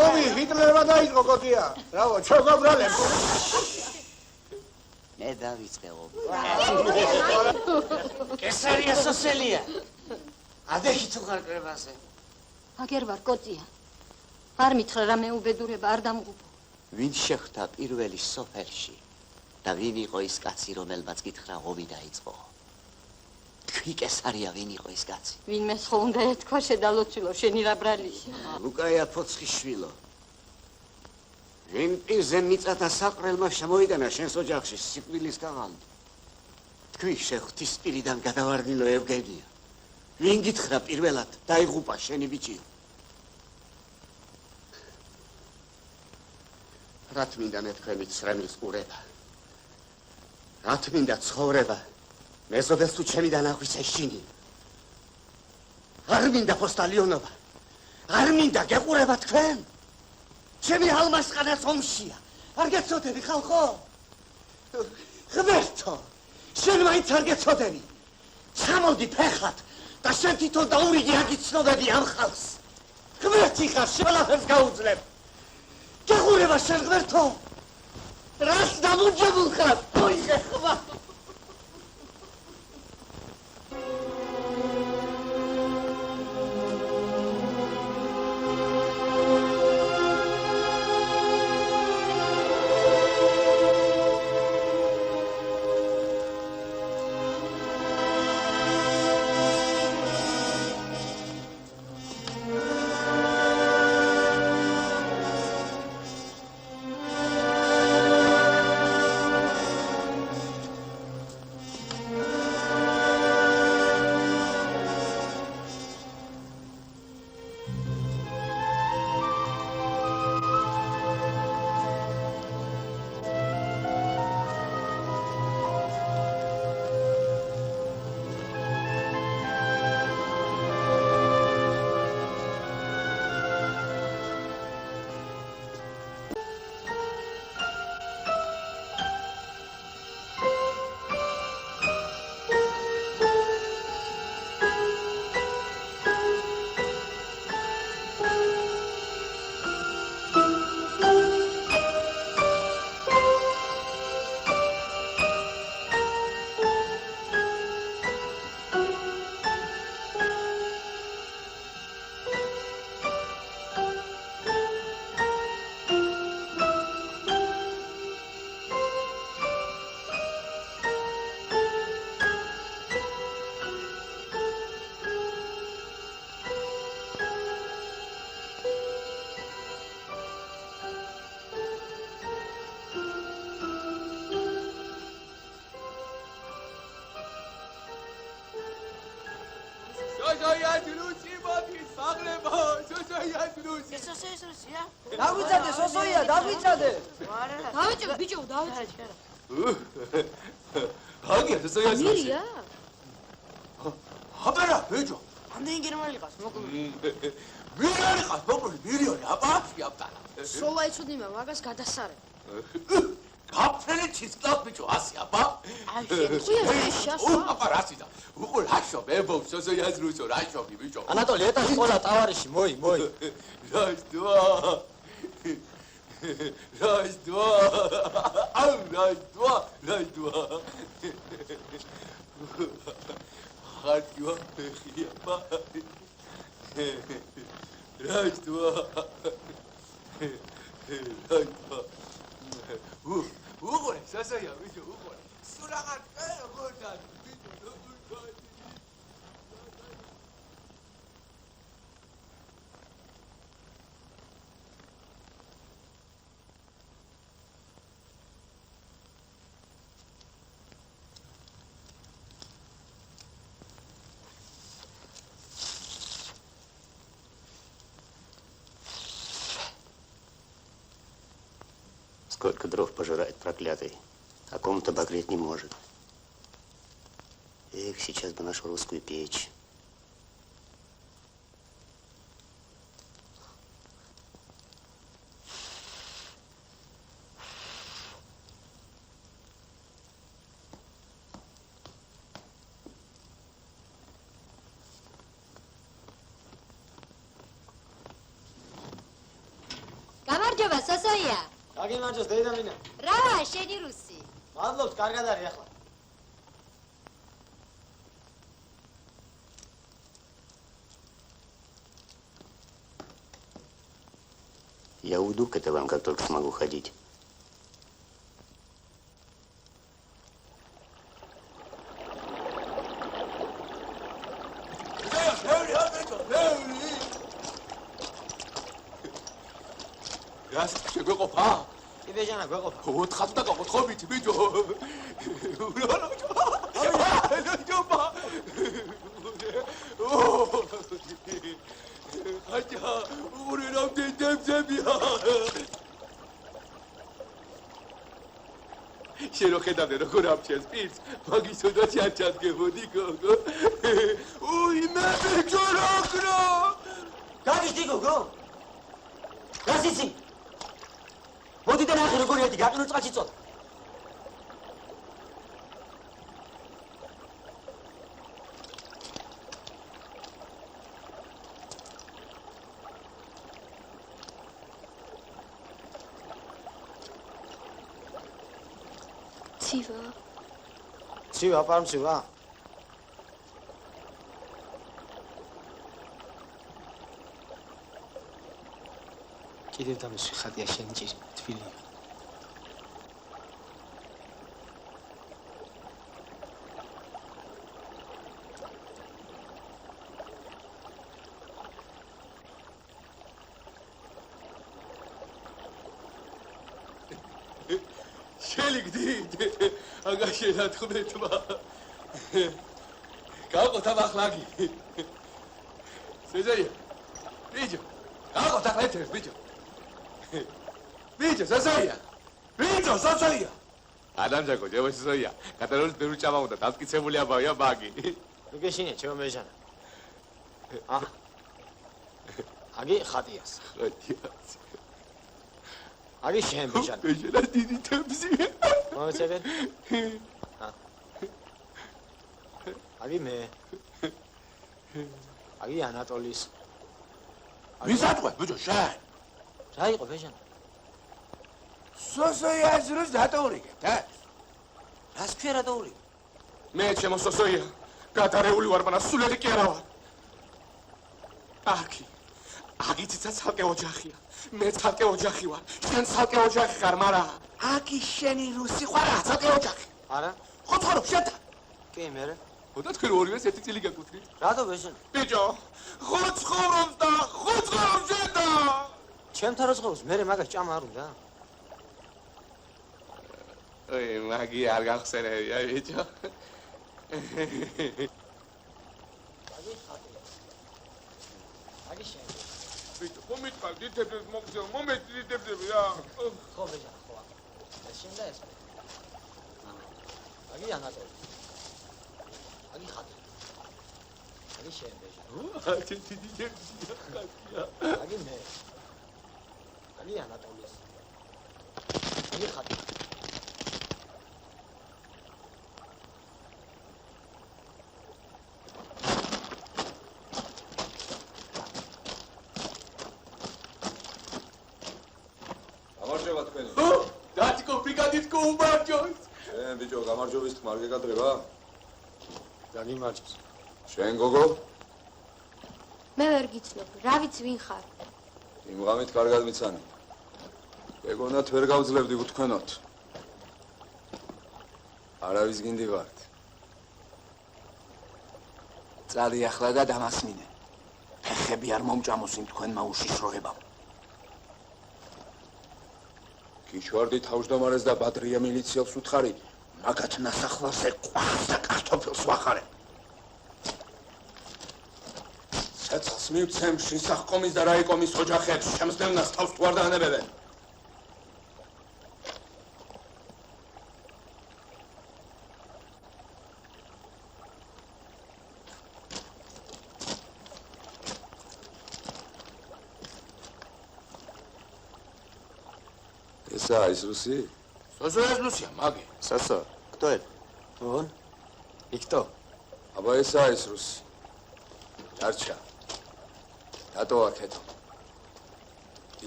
ომი ჰიტლერმა დაიწყო კოტია. რავო, ჩვენ გვაბრალებს. მე დავიწყე ომი. კესარია სოსელია. ადექი თუ ხარ კრებაზე. აგერ ვარ კოტია. არ მითხრა რა მეუბედურება არ დამღუპო. ვინ შეხვდა პირველი სოფელში და ვინ იყო ის კაცი, რომელმაც გითხრა ომი დაიწყო? თქვი კესარია ვინ იყო ის კაცი? ვინმე ხო უნდა ეთქვა შედალოცილო შენი რა ბრალია. ლუკაია ფოცხიშვილო. ვინ პირზე მიწათა საყრელმა შემოიტანა შენს ოჯახში სიკვდილის გაღალდი? თქვი შეხვთისპირიდან გადავარდინო ევგენია. ვინ გითხრა პირველად დაიღუპა შენი ბიჭი? რა თმინდა მე თქვენი ცრემლის ყურება? რა თმინდა ცხოვრება? მეზობელს თუ ჩემი დანახვისე შინი. არ მინდა პოსტალიონობა. არ მინდა გეყურება თქვენ. ჩემი ალმასყანაც ომშია. არ გეცოდები ხალხო? ღმერთო, შენ მაინც არ გეცოდები. ჩამოდი ფეხად და შენ თვითონ დაურიგე აგიცნობები ამ ხალხს. ღმერთი ხარ, ყველაფერს გაუძლებ. გეყურება შენ ღმერთო. რას დამუჯებულ ხარ? ოი ხება. Soy Adruci ბაგი საღლება სოსოიას რუსი სოსოიას რუსია დაგვიწადე სოსოია დაგვიწადე დავიჭერე ბიჭო დავიჭერე ბაგი სოსოიას რუსი მირია აბერა ბიჭო ამდენი გერმანელი ყავს მოკლედ მილიონი ყავს მოკლედ მილიონი აბა აფტანა სოლა იცოდი მაგას გადასარე გაფრენი ჩისკლავ ბიჭო ასე აბა აი შენ შასვა აბა რასიდა უყო რაშო მებო სოსოიას რუსო რაშობი ბიჭო ანატოლი ეტა სკოლა ტავარიში მოი Раз-два. Раз-два. Ау, раз-два. Хатьё, хлеба. Раз-два. Раз-два. Угоре, сасая, видишь, угоре. Сурагат, угоре. Сколько дров пожирает проклятый, а кому-то обогреть не может. Эх, сейчас бы нашу русскую печь. გამარჯობა სოსოია გაგიმარჯოს დეიდამინა რა შენი რუსი მადლობთ კარგად არის ახლა Я уйду к этому, как только смогу ходить. Раз, შეგვეყოფა? კი ბეჟანა გვეყოფა. 4 და 4 ბიჭო. ჯობა. ხაჭა, უყურე რამდენი დემზებია. შენ რო ხედავდე როგორ ამჩეს პირს, მაგის ოდაც არ ჩადგებოდი გოგო. უი მე ბიჭო რა. გაგიშდი გოგო. გასიცი. მოდი და ნახე როგორ ერთი გაყინო წყალში წოთ. ცივა პარმცივა. კიდევ დამისვი ხატია შენი ჭირი თბილია. შელიგდით აგაშე ნათქმეთმა გაყოთ ახლაგი სეზაია ბიჭო გაყოთ ახლა ერთ ბიჭო ბიჭო სეზაია ბიჭო სეზაია ადამჟაკო ჯევა სეზაია კატალონის ბევრი ჭამა უნდა დასკიცებული აბავია ბაგი მიგეშინე ჩემო მეჟანა აგი ხატიას აგი შენ მეჟანა მეჟანა დიდი თემზი მომეცებენ აგი მე აგი ანატოლის ვის ატყვე ბიჭო შენ რა იყო მეჟანა სოსოიას როს დატოვრიგეთ რას ქვია რა დაურიგე მე ჩემო სოსოია გატარეული ვარ მანა სულელი კი არა ვარ აგი ციცა ცალკე ოჯახია მე ცალკე ოჯახი ვარ შენ ცალკე ოჯახი ხარ მაგრამ აგი შენი რუსი ხარ ცალკე ოჯახი არა ხო ცხოვრობ შენთან კი მე ხოდა თქვენ ორივეს ერთი წილი გაკუთვნით რატო მეჟანა ბიჭო ხო ცხოვრობს და ხო ცხოვრობს შენთან ჩემთან რო ცხოვრობს მე მაგას ჭამა არ უნდა ოი მაგი არ გახსენებია ბიჭო აგი შენ. ბიჭო, მომიტყვა, დიდებს მოგზეო, მომეც დიდებს რა. ხო ბეჟანა, ხო. ეს შენ და ეს. აგი ანატოლი. აგი ხატი. აგი შენ ბეჟანა. ჩი დიდებია ხატია. აგი მე. აგი ანატოლი. აგი ხატი. გამარჯობა თქვენ. დათიკო ბრიგადის გუმარჯოს. შენ ბიჭო გამარჯობის თქმა არ გეკადრება? დაგიმარჯოს. შენ გოგო? მე ვერ გიცნობ, რა ვიცი ვინ ხარ? იმ ღამით კარგად მიცანი. ეგონათ ვერ გავძლებდი უთქვენოთ. არავის გინდი ვართ. წადი ახლა და დამასმინე. ფეხები არ მომჭამოს იმ თქვენმა უშიშროებამ. გიჩვარდი თავმჯდომარეს და ბადრია მილიციელს უთხარი, მაგათ ნასახლარზე ყვავს და კარტოფილს ვახარე. ცეცხლს მივცემ შესახკომის და რაიკომის ოჯახებს, შემსდევნას თავს თუ არ დაანებებენ. ესაა ის რუსი? სოსო ეს ლუსია, მაგე. Сосо, кто это? Он? И кто? აბა ესაა ის რუსი. დარჩა. დატო აქეთო.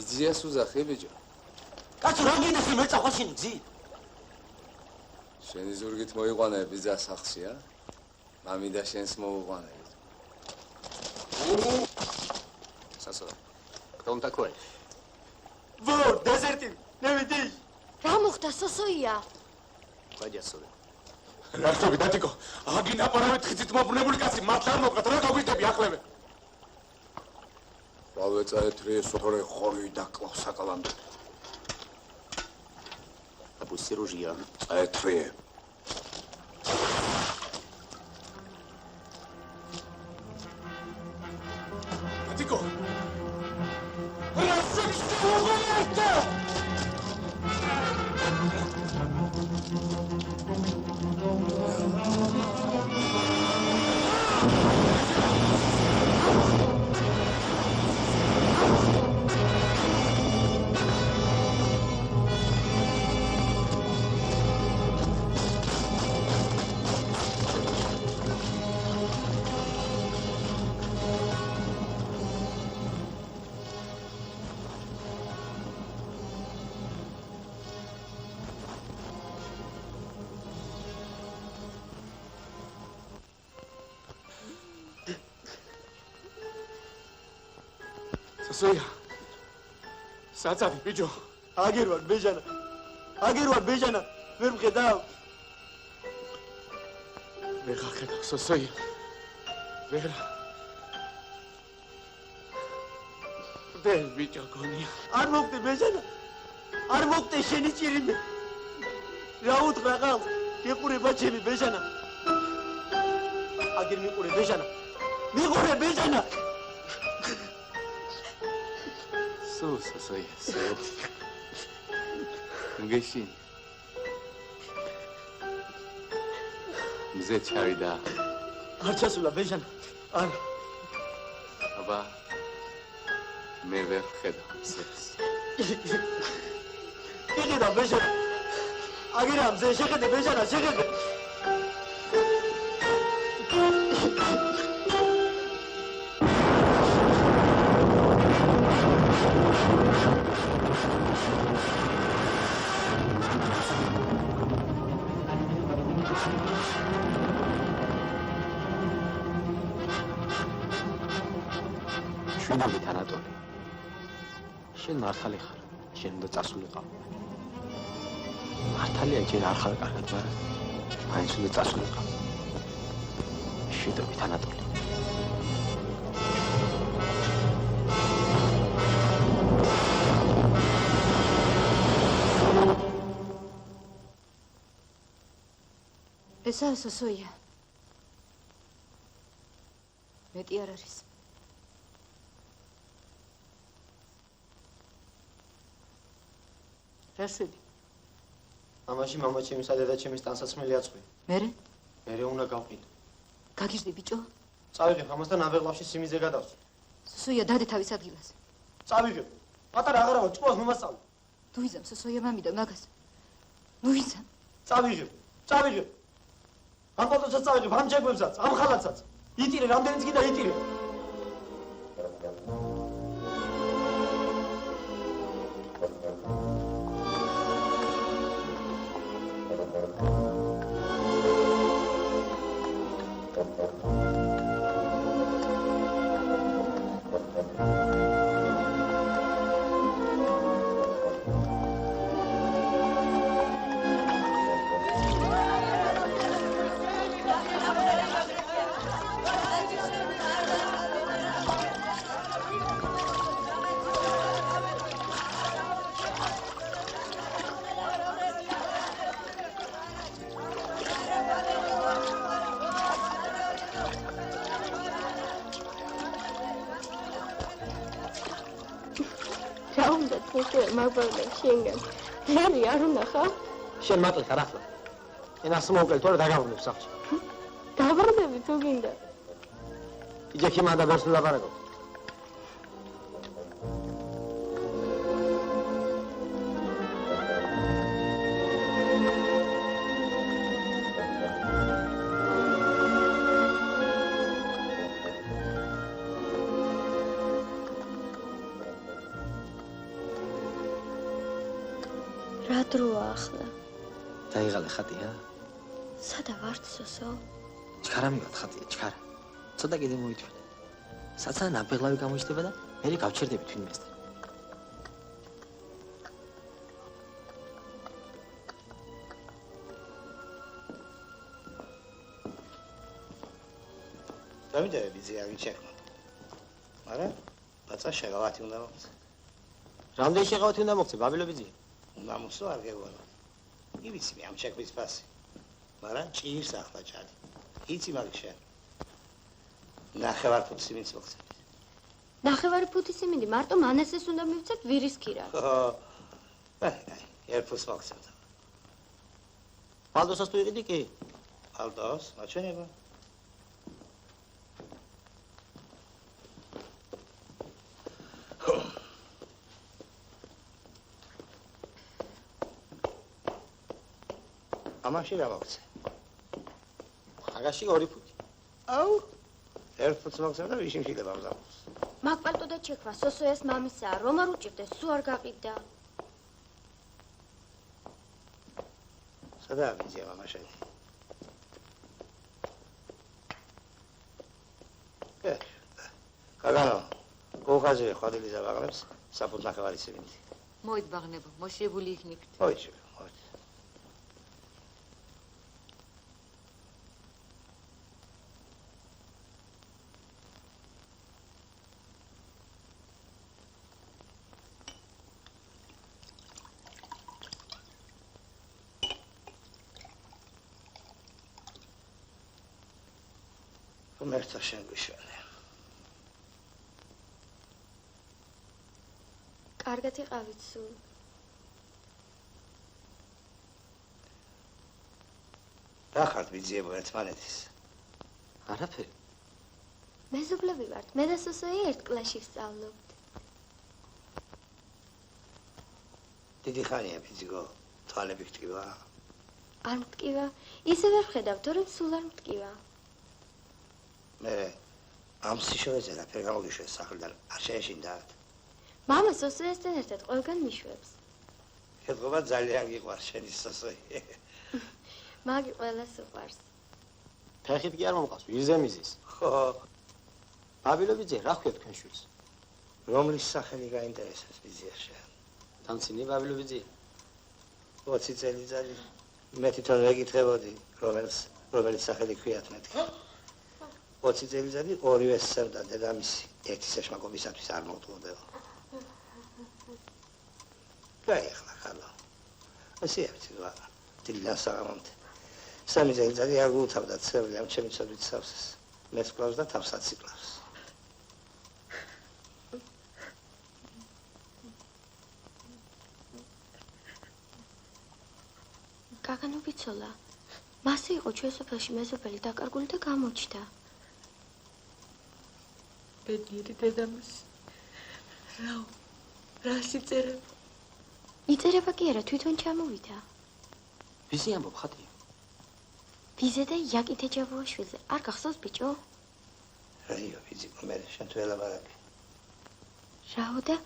იძიას უძახი ბიჭო. კაცო რა გინდა მე წახვაშინი გზი? შენი ზურგით მოიყვანე ბიძას ახსი, ა? მამი და შენს მოუყვანე. Сосо. Кто он такой? Вот, дезертир. Не видишь? რა მოხდა სოსოია? Пойди отсюда. რასტობი დათიკო, აგი ნაპარავით ხიცით მობრუნებული кацი, მართლა არ მოვყავთ, რა გაგვიტები ახლევე? რავე წაეთრიე სოთორე ხორი და კლავს საკალანდო. Опусти ружья. წაეთრიე. დათიკო! რასტობს მოგოერთა! სოია. საწადი ბიჭო. აგერ ვარ ბეჟანა. აგერ ვარ ბეჟანა. ვერ მხედავ. ვერ გახედავ სოია. ვერ. ვერ ბიჭო გონია. არ მოგდე ბეჟანა. არ მოგდე შენი ჭირიმე. რა უთხრა ყალ? გიყურება ჩემი ბეჟანა. აგერ მიყურე ბეჟანა. მიყურე ბეჟანა. სოია, სო. მგეში. მზე ჩავიდა. არ ჩასულა ბეჟანა. არ. აბა მე ვერ ხედავ სებს. შეხედა ბეჟანა. აგერა მზე შეხედე ბეჟანა, შეხედე. შვენობით ანატოლი. შენ მართალი ხარ, შენ უნდა წასულიყავ. მართალია ჯერ არ ხარ კარგად, მაგრამ მაინც უნდა წასულიყავ. შვენობით ანატოლი. ესაა სოსოია. მეტი არ არის. რა შვები? მამაში მამაჩემის და დედაჩემის ტანსაცმელი აწყვი. მერე? მერე უნდა გავყიდო. გაგიჟდი ბიჭო? წავიღებ ამასთან აბეღლავში სიმიძე გადავწვი. სოსოია დადე თავის ადგილას. წავიღებ. პატარა აღარავა ჭკუას მომასწავლე. ნუ იზამ სოსოია მამიდა მაგას. ნუ იზამ. წავიღებ. წავიღებ. ამ პატოსაც წავიღებ, ამ ჯეგვებსაც, ამ ხალათსაც. იტირე, რამდენიც კიდე იტირე. შენგან. მერი არ უნდა ხარ? შენ მატლიხ არ ახლა. ენას მოვკლე თორე დაგავრუნებ სახში. დავრდები თუ გინდა. იჯექი მანდა ბერს ლაპარაკობ. რა დროა ახლა? დაიღალე ხატია? სადა ვარ სოსო? ჩქარა მივად ხატია, ჩქარა. ცოტა კიდე მოითხოვე. საცა ნაბეღლავი გამოიჩნდება და მე გავჩერდები თვინმესთან. დავიდები ზიაგი ჩეკო. არა? ბაცა შეღავათი უნდა მოხდეს. რამდენი შეღავათი უნდა მოხდეს, ბაბილობიძე? უნდა მოსო არ გეგონა. ივიცი მე ამ ჩეკვის ფასი. მაგრამ ჭირს ახლა ჭალი. იცი მაგ შენ. ნახევარ ფუთის მინც მოხდეს. ნახევარი ფუთის მინდი, მარტო მანესეს უნდა მივცეთ ვირის ქირა. აი, ერთ ფუთს მოხდეს. პალდოსას თუ იყიდი კი? პალდოს, მაჩვენება. ამაში რა მოხდა? აგაში 2 ფუთი. აუ, ერთ ფუთს მოხდა და ვიშიმ შეიძლება ამზავნოს. მაგ პალტო და ჩექვა სოსოიას მამისაა, რომ არ უჭირდეს, სულ არ გაყიდა. სადაა ვიზია მამაშენი? კაგანო, გოღაზე ხვალიძე ვაღებს, საფუძ ნახევარი სიმინდი. მოიდბაღნებო, მოშიებული იქნებით. მოიჭი. მერცა შენ გვიშვენე. კარგად იყავით სულ. რა ხართ ვიძიებო ერთმანეთის? არაფერი. მეზობლები ვართ, მე და სოსოია ერთ კლასში ვსწავლობთ. დიდი ხანია ფიზიკო, თვალები გტკივა? არ მტკივა, ისე ვერ ხედავ, თორემ სულ არ მტკივა. მე ამ სიშოეზე რაფერ გამოგიშვეს სახლიდან არ შეეშინდათ? მამა სოსოიასთან ერთად ყველგან მიშვებს. ეთყობა ძალიან გიყვარს შენი სოსოი. მაგი ყველას უყვარს. ფეხით კი არ მომყავს, ვირზე მიზის. ხო. ბაბილობიძე, რა ხვია თქვენ შვილს? რომლის სახელი გაინტერესებს ვიზია შენ? თანცინი ბაბილობიძე. 20 წელიწადი. მე თვითონ ვეკითხებოდი, რომელიც სახელი ქვიათ მეთქი. 20 წელიწადი ორივე სევდა დედამისი, ერთი შეშმაკობისათვის არ მოვტყუდება. გაიხლა ხალო. ასე არის რა. დილას საღამომდე. 3 წელიწადი არ გუთავდა ცევრი ამ ჩემი ცოდვით სავსეს. მეც კლავს და თავსაც იკლავს. გაგანო ვიცოლა. მასე იყო ჩვენ სოფელში მეზობელი დაკარგული და გამოჩნდა. ბედნიერი დედამისი. რა სიწერება? იწერება კი არა, თვითონ ჩამოვიდა. ვიზი ამბობ ხატია? ვიზე და იაკით ეჯავოაშვილზე. არ გახსოვს ბიჭო? რაიო ვიზი მე შენ თუ ელაბარაკი. რაო და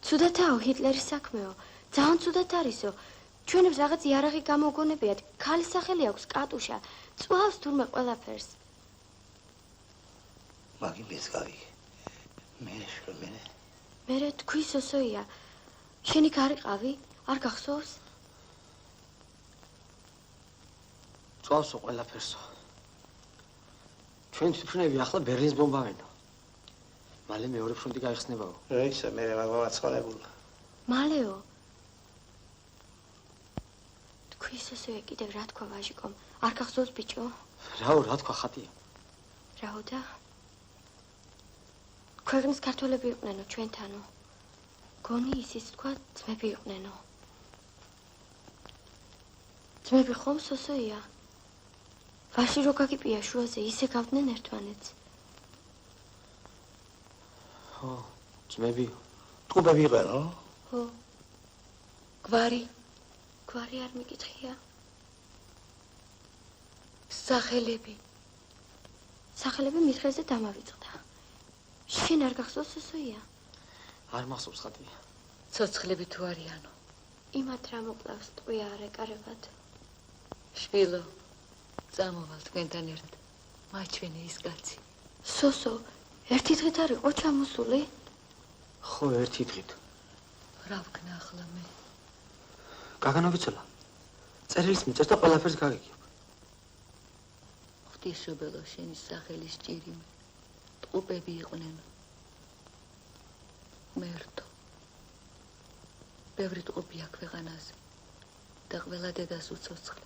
ცუდათაო ჰიტლერის საქმეო. ძალიან ცუდად არისო. ჩვენებს რაღაც იარაღი გამოგონებიათ. ქალის სახელი აქვს კატუშა. წვავს თურმე ყველაფერს. მაგი მეც გავიგე. მე თქვი სოსოია. შენი გარიყავი? არ გახსოვს? წვავსო ყველაფერსო. ჩვენ თვითონები ახლა ბერლინს ბომბავენო. მალე მეორე ფრონტი გაიხსნებაო. რა ისა მე მაგამაცხანებულა. მალეო. თქვი სოსოია კიდევ რა თქვა ვაჟიკომ? არ გახსოვს ბიჭო? რაო რა თქვა ხატია? რაო და ქვეყნის ქართველები იყვნენო ჩვენთანო. გონი ისიც თქვა ძმები იყვნენო. ძმები ხომ სოსოია? ვაში რო გაგიპია შუაზე ისე გავდნენ ერთმანეთს. ხო, ძმები. ტყუპები იყენო? ხო. გვარი არ მიკითხია. სახელები მის ხელზე დამავიწყდა. შენ არ გახსოვს სოსოია? არ მახსოვს ხატია. ცოცხლები თუ არიანო? იმათ რა მოკლავს ტყვია არ ეკარებად. შვილო, წამოვალ თქვენთან ერთად. მაჩვენე ის კაცი. სოსო, ერთი დღით არ იყო ჩამოსული? ხო, ერთი დღით. რა ვქნა ახლა მე? გაგანო ვიცოლა. წერილის მიწერს და ყველაფერს გაგიგებ. ღვთისმშობელო, შენი სახელის ჭირიმე. ტყუპები იყვნენ. მერტო. ბევრი ტყუპია ქვეყანაზე და ყველა დედას უცოცხლე.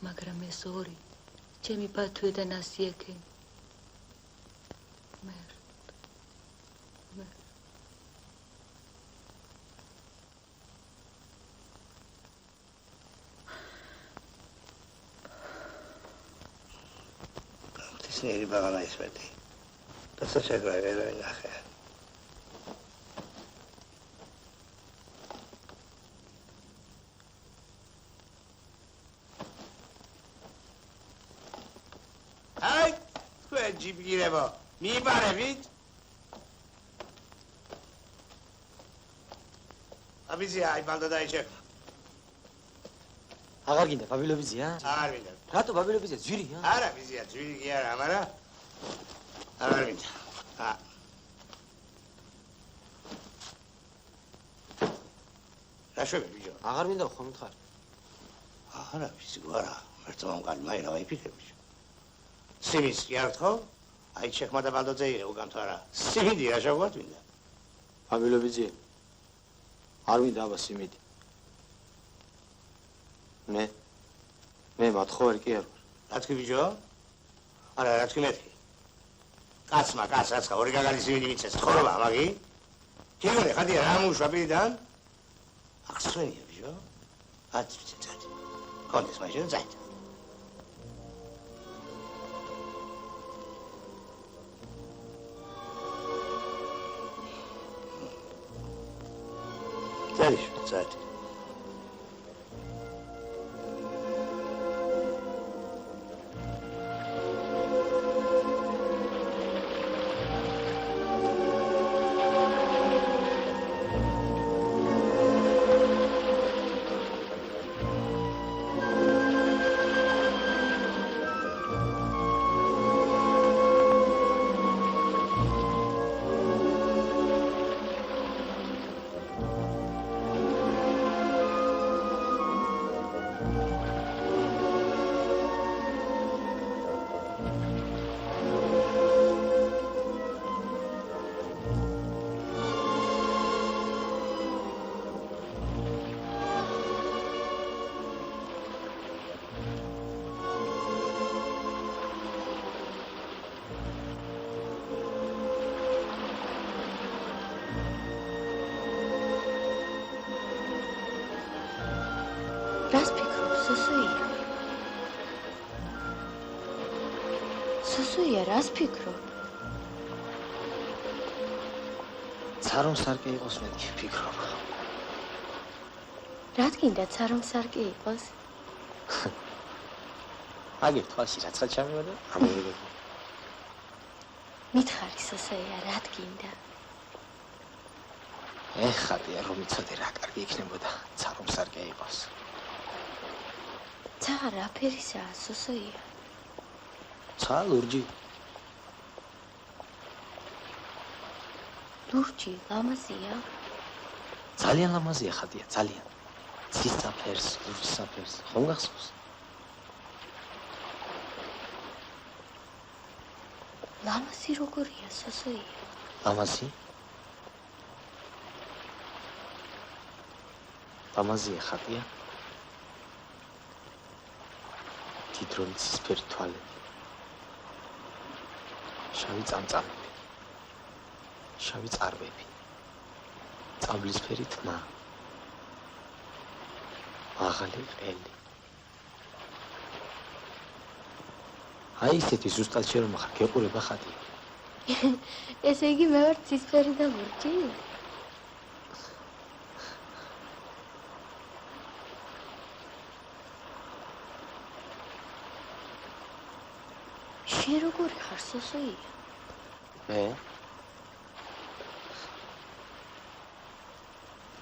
მაგრამ ეს ორი, ჩემი ბათვე და ნასიექენი. ღვთისმიერი ბაღანა ისმეტი. და საჩაგრა ვერ ვინახე. აი, თქვენ ჯიბგირებო, მიიბარებით? აბიზია, აი ბალდა დაიჭერა. აღარ გინდა ბაბილობიზია? აღარ მინდა. რატო ბაბილობიზია ძვირია? არა, ბიზია, ძვირი კი არა, მაგრამ აღარ მინდა. რა შვები ბიჭო? აღარ მინდა ხომ მითხარ? არა, ბიზი, არა, მერტო მომყარი, მაინც რა იფიქრე ბიჭო. სიმის კი არ თქო? აი ჩეხმა და ბალდოძე იღე უკან თუ არა. სიმიდი რა შეგვართ მინდა? ბაბილობიზია. არ მინდა აბა სიმიდი. მე მათხოვარ კი არ ვარ. რა თქვი ბიჭო? არა, რა თქვი მეთქი? კაცმა, კაცმა, ორი გაგალი სიმიდი მიცეს, თხოვა მაგი? ქიგონე, ხადია რა მუშვა პირიდან? ახსენია ბიჭო? ათ ვიცი წადი. კონდეს მაჟე წადი. Zeit. სოსოია, რას ფიქრობ? ცარომ სარკე იყოს მეთქი ფიქრობ. რად გინდა ცარომ სარკე იყოს? აგერ თვალში რაცხა ჩამივადა? ამოვიდა. მითხარი სოსოია, რად გინდა? ხატია რომ იცოდე რა კარგი იქნებოდა ცარომ სარკე იყოს. ცა რა ფერისაა სოსოია? ცა ლურჯი. ლურჯი ლამაზია? ძალიან ლამაზია ხატია, ძალიან. ცის საფერს, ლურჯის საფერს, ხომ გახსოვს? ლამაზი როგორია სოსოია? ლამაზი? ლამაზია ხატია? თითრონი ცისფერი თვალები. შავი წამწამები. შავი წარბები. წაბლისფერი თმა. მაღალი ყელი. აი ისეთი ზუსტად შე რომ ახარ გეყურება ხატი. ესე იგი მე ვარ ცისფერი და ლურჯი? შენ როგორი ხარ სოსოია?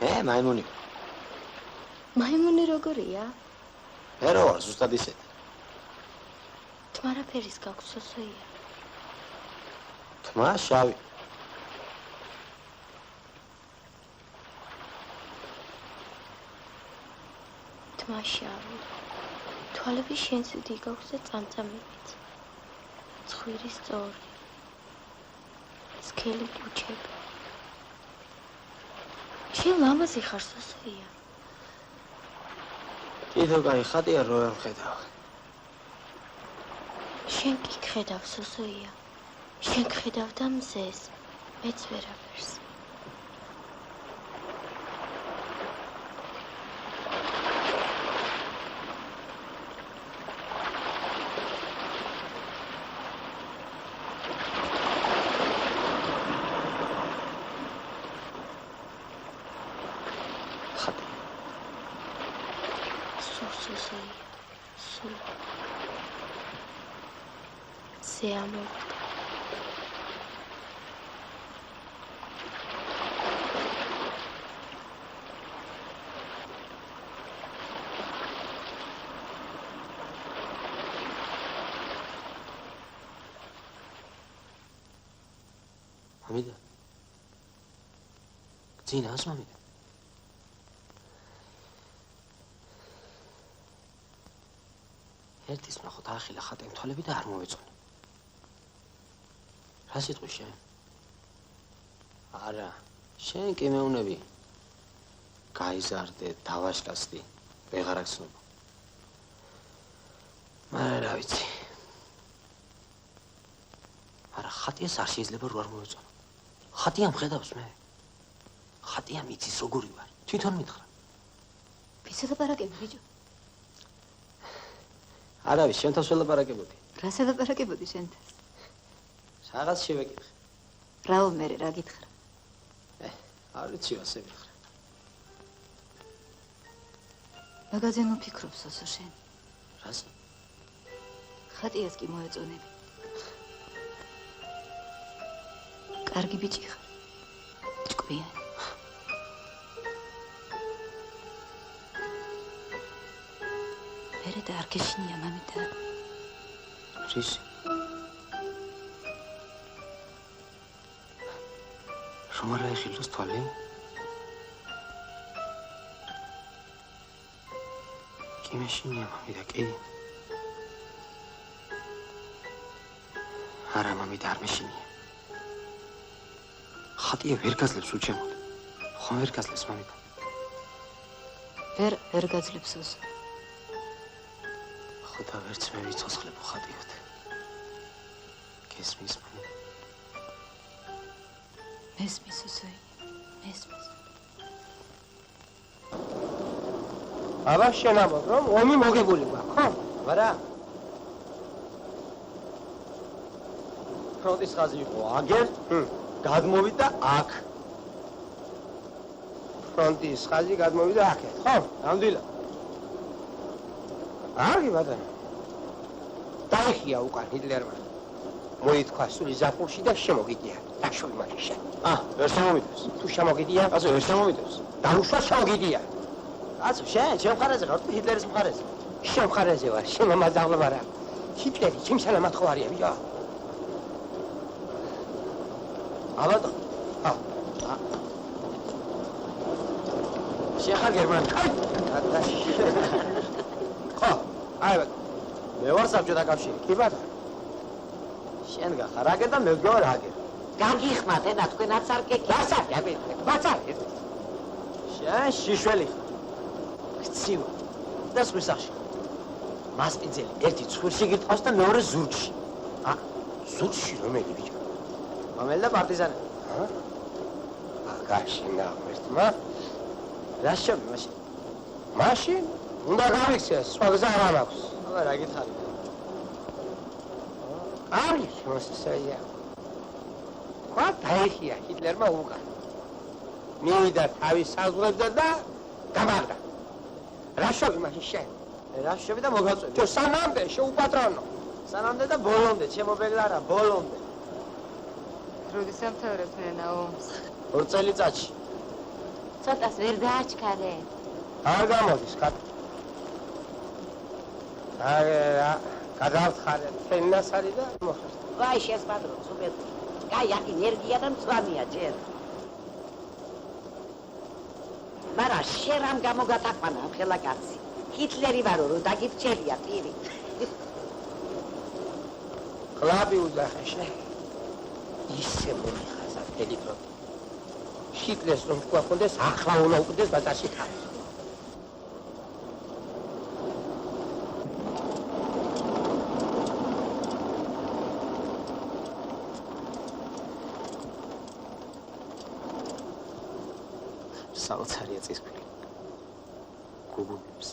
მე მაიმუნი. მაიმუნი როგორია? მე რო ვარ ზუსტად ისეთი. თმა რა ფერის გაქვს სოსოია? თმა შავი. თმა შავი. თვალები შენსიდი გაქვს და წამწამებით. ცხვირის სწორი. სქელი კუჩები. შენ ლამაზი ხარ სოსოია. კიდევ კაი ხატია რო არ ხედავ. შენ კი გხედავ სოსოია. შენ გხედავ და მზეს. მეც ვერაფერს. მამიდა. ძინავს მამიდა. ერთის ნახოთ ახლა ხატემ თვალები და არ მოვეწონე. რა სიტყვი შენ? არა, შენ კი მეუნები. გაიზარდე, დავაშკაცდი, ვეღარ აქცნობ. მაგრამ რა ვიცი. არა ხატიას არ შეიძლება რო არ მოვეწონო. ხატია მხედავს მე. ხატია მიცის როგორი ვარ. თვითონ მითხრა. ვისაც ლაპარაკები ბიჭო? არავის, შენ თავს ველაპარაკებოდი. რას ელაპარაკებოდი შენთან? რაღაც შევეკითხე. რაო მე რა გითხრა? არ ვიცი ასე მითხრა. მაგაზე ნუ ფიქრობ სოსო შენ. რას? ხატიას კი მოეწონები. კარგი ბიჭი ხარ. ჭკვიანი. მერე და არ გეშინია მამიდა. რის? რომ არ აიხილოს თვალი? კი მეშინია მამიდა, კი. არა მამიდა არ მეშინია. ხატია ვერ გაძლებს უჩემოდ. ხომ ვერ გაძლებს მამიდა? ვერ გაძლებს ოსო. ხოთა ვერც მე ვიცოცხლებო ხატიოთ. გესმის მამიდა? მესმის ოსოი, მესმის. აბა შენ ამბობ რომ ომი მოგებული გვაქვს, ხო? არა. ფრონტის ხაზი იყო აგერ, გადმოვიდა აქ. ფრონტის ხაზი გადმოვიდა აქეთ, ხო? ნამდვილად. არგი ბატონო. დაიხია უკან ჰიტლერმა. მოითქვა სული ზაფხულში და შემოგიდია. დაშული მაშინ. ვერ შემომიდეს. თუ შემოგიდია, ასე ვერ შემომიდეს. დაუშვა შემოგიდია. კაცო, შენ მხარეზე ხარ, თუ ჰიტლერის მხარეზე? შენ მხარეზე ვარ, შემომაძაღლო არა. ჰიტლერი ჩემსანა მათხოვარია, ბიჭო. აბატო. შენ ხარ გერმანელი? ხო, აი ბატონო. მე ვარ საბჭოთა კავშირი. კი ბატონო. შენ გახარ აგერ და მე ვგავარ აგერ. გაგიხმათ ენა თქვენაც არ გეკითხა. ბაცარი. შენ შიშველი ხარ. გცივა და სხვისახში. მასპინძელი ერთი ცხვირში გიტყავს და მეორე ზურგში. ზურგში რომელი ბიჭო? მომელი და პარტიზანი. გაშინდა ერთმა. რა შევი მაშინ? მაშინ უნდა გავიქცეს, სხვა გზა არ აქვს. აბა რა გითხარი? აი, მოსწია. ყვა დაიხია ჰიტლერმა უკან. მივიდა თავის საზღვრებზე და გამაგდა. რა შევი მაშინ შენ? რა შევი და მოგაწვევი. თუ სანამდე შეუპატრონო. სანამდე და ბოლომდე, ჩემო ბეგლ არა, ბოლომდე. როდის ამთავრებ ნენაო? 2 წელიწადში. ცოტას ვერ დააჩქარე. არ გამოდის, კატო. რა, გადავხარე, ფენასარი და მოხარ. ვაი, შესპადრო, სუპერ. კაი, აქ ენერგია და მწვანეა ჯერ. მარა შენ რამ გამოგატაყვანა ხელა კაცი? ჰიტლერი ვარო, რომ დაგიბრჩელია პირი. კლაბი უძახეშე. ისე მომიხაზა ტელეფონ. ჰიტლერს რომ გვაქვს ახლა უნდა უკდეს ბაზარში ხარ. საოცარია წისქვილი. გუგუნებს.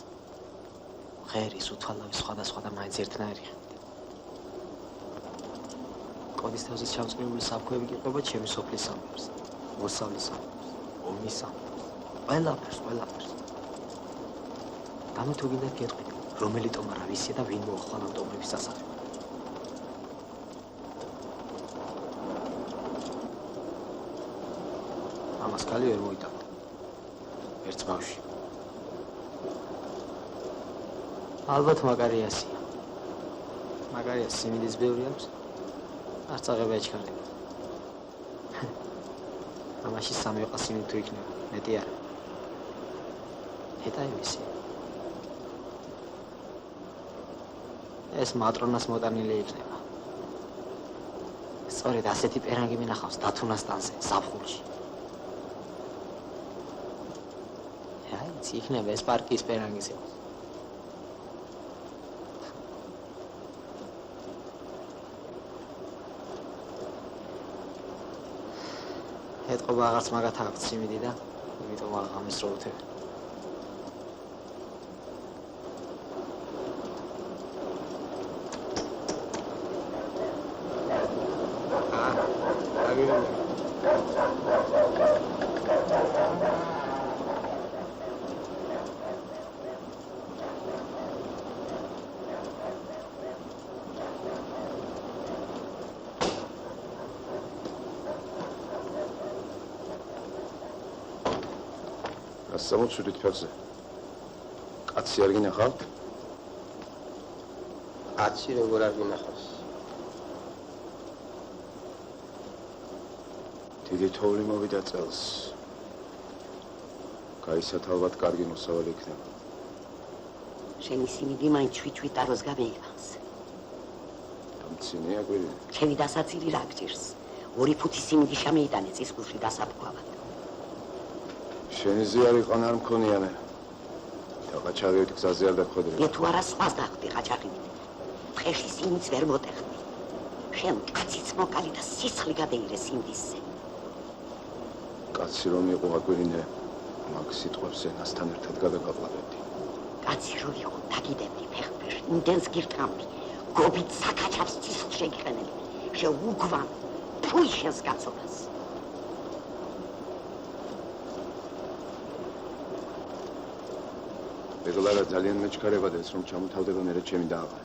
ღერის უთვალავი სხვადასხვა და მაინც ერთნაირი. კოდის თავზის ჩამწკრივული საფუები გიყობა ჩემი სოფლის სამყაროს. მოსავლის სამყაროს, ომის სამყაროს. ყველაფერს. დამეთო გინდა გეტყვი, რომელი ტომარა ვისია და ვინ მოახვალა ტომრების სასახელო. ამას კალი ვერ მოიტანა. ერთს ბავში. ალბათ მაგარიასია. მაგარიას სიმინდის ბევრი აქვს. არ წაღება ეჩქარება. ამაში სამი ვიყა სიმინდი თუ იქნება, მეტი არა. ეტა იმისი. ეს მატრონას მოტანილი იქნება. სწორედ ასეთი პერანგი მინახავს დათუნასტანზე, ზაფხულში. იქნება ეს პარკის პერანგის იყოს. ეთყობა აღარც მაგათ აქვს სიმინდი და იმიტომ აღამის რო უთევ. სამოცვიდით ფერზე. კაცი არ გინახავთ? კაცი როგორ არ გინახავს? დიდი თოვლი მოვიდა წელს. გაისათ ალბათ კარგი მოსავალი იქნება. შენი სიმინდი მაინც თვითაროს გამეიღავს. დამცინია კვირი. ჩემი დასაცილი რა გჭირს? 2 ფუთი სიმინდი შემეიტანე წისქვილში დასაფქვავად. შენი ზიარი ყან არ მქონია მე. და ყაჩაღივით გზაზე არ დაგხვედრე. მე თუ არა სხვას დახვდი ყაჩაღივით. დღეში სიმინდს ვერ მოტეხდი. შენ კაციც მოკალი და სიცხლი გადაიღე სიმინდისზე. კაცი რომ იყო აკვირინე, მაგ სიტყვებს ენასთან ერთად გადაგაყლაპებდი. კაცი რო იყო, დაგიდებდი ფეხბურთში, იმდენს გირტყამდი. გობით საკაჩავს სიცხლში შეგიყენები. ვაფშე უგვან ფუი შენს გაცობას. ეგლარა ძალიან მეჩქარებადა ეს რომ ჩამოთავდება მერე ჩემი დაავა.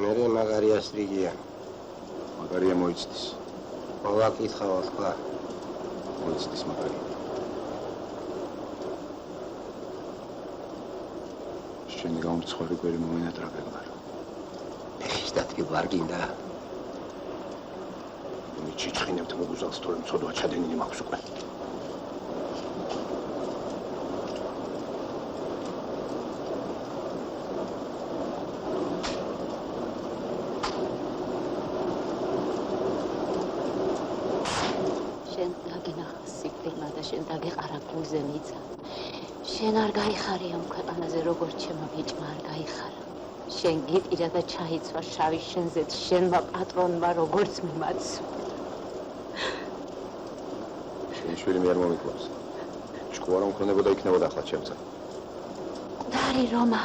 მერე მაგარიას რიგია. მაგარია მოიცდის. მოვაკითხავ თქვა. მოიცდის მაგარია. შენი გამრცხვარი გვერი მომენატრა ეგლარა. ეხის დათკი ვარ გინდა. მე ჩიჩხინებთ მოგუზავს თორემ ცოდვა ჩადენილი მაქვს უკვე. შენ დაგეყარა გულზე მიცა. შენ არ გაიხარია ამ ქვეყანაზე როგორც ჩემო ბიჭმა არ გაიხარა. შენ გიტირა და ჩაიცვა შავი შენზეც შენმა პატრონმა როგორც მიმაცვლა. შენი შვილი მე არ მომიკლავს. ჭკუა რომ ქონებოდა იქნებოდა ახლა ჩემზე. მკვდარი რომა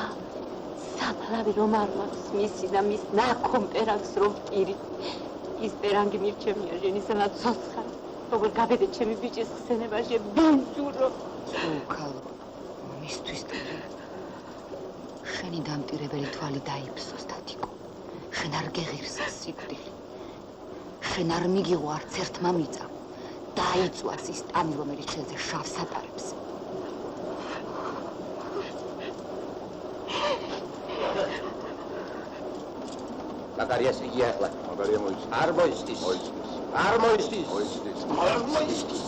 საფლავი რომ არ მაქვს მისი და მის ნაკომპერანს რომ პირი ის პერანგი მირჩემია ჟენისანა ცოცხალი. როგორ გაბედე ჩემი ბიჭის ხსენებაში ბინძურო. უქალო მისთვის შენი დამტირებელი თვალი დაიფსოს თათიკო. შენ არ გეღირსა სიკვდილი. შენ არ მიგიღო არც ერთმა მიწა. დაიწვას ის ტანი რომელიც შენზე შავს ატარებს. მაგარიას რიგია ახლა. მაგარია მოიცდის. არ მოიცდის. მოიცდის. არ მოიცდის. მოიცდის. არ მოიცდის.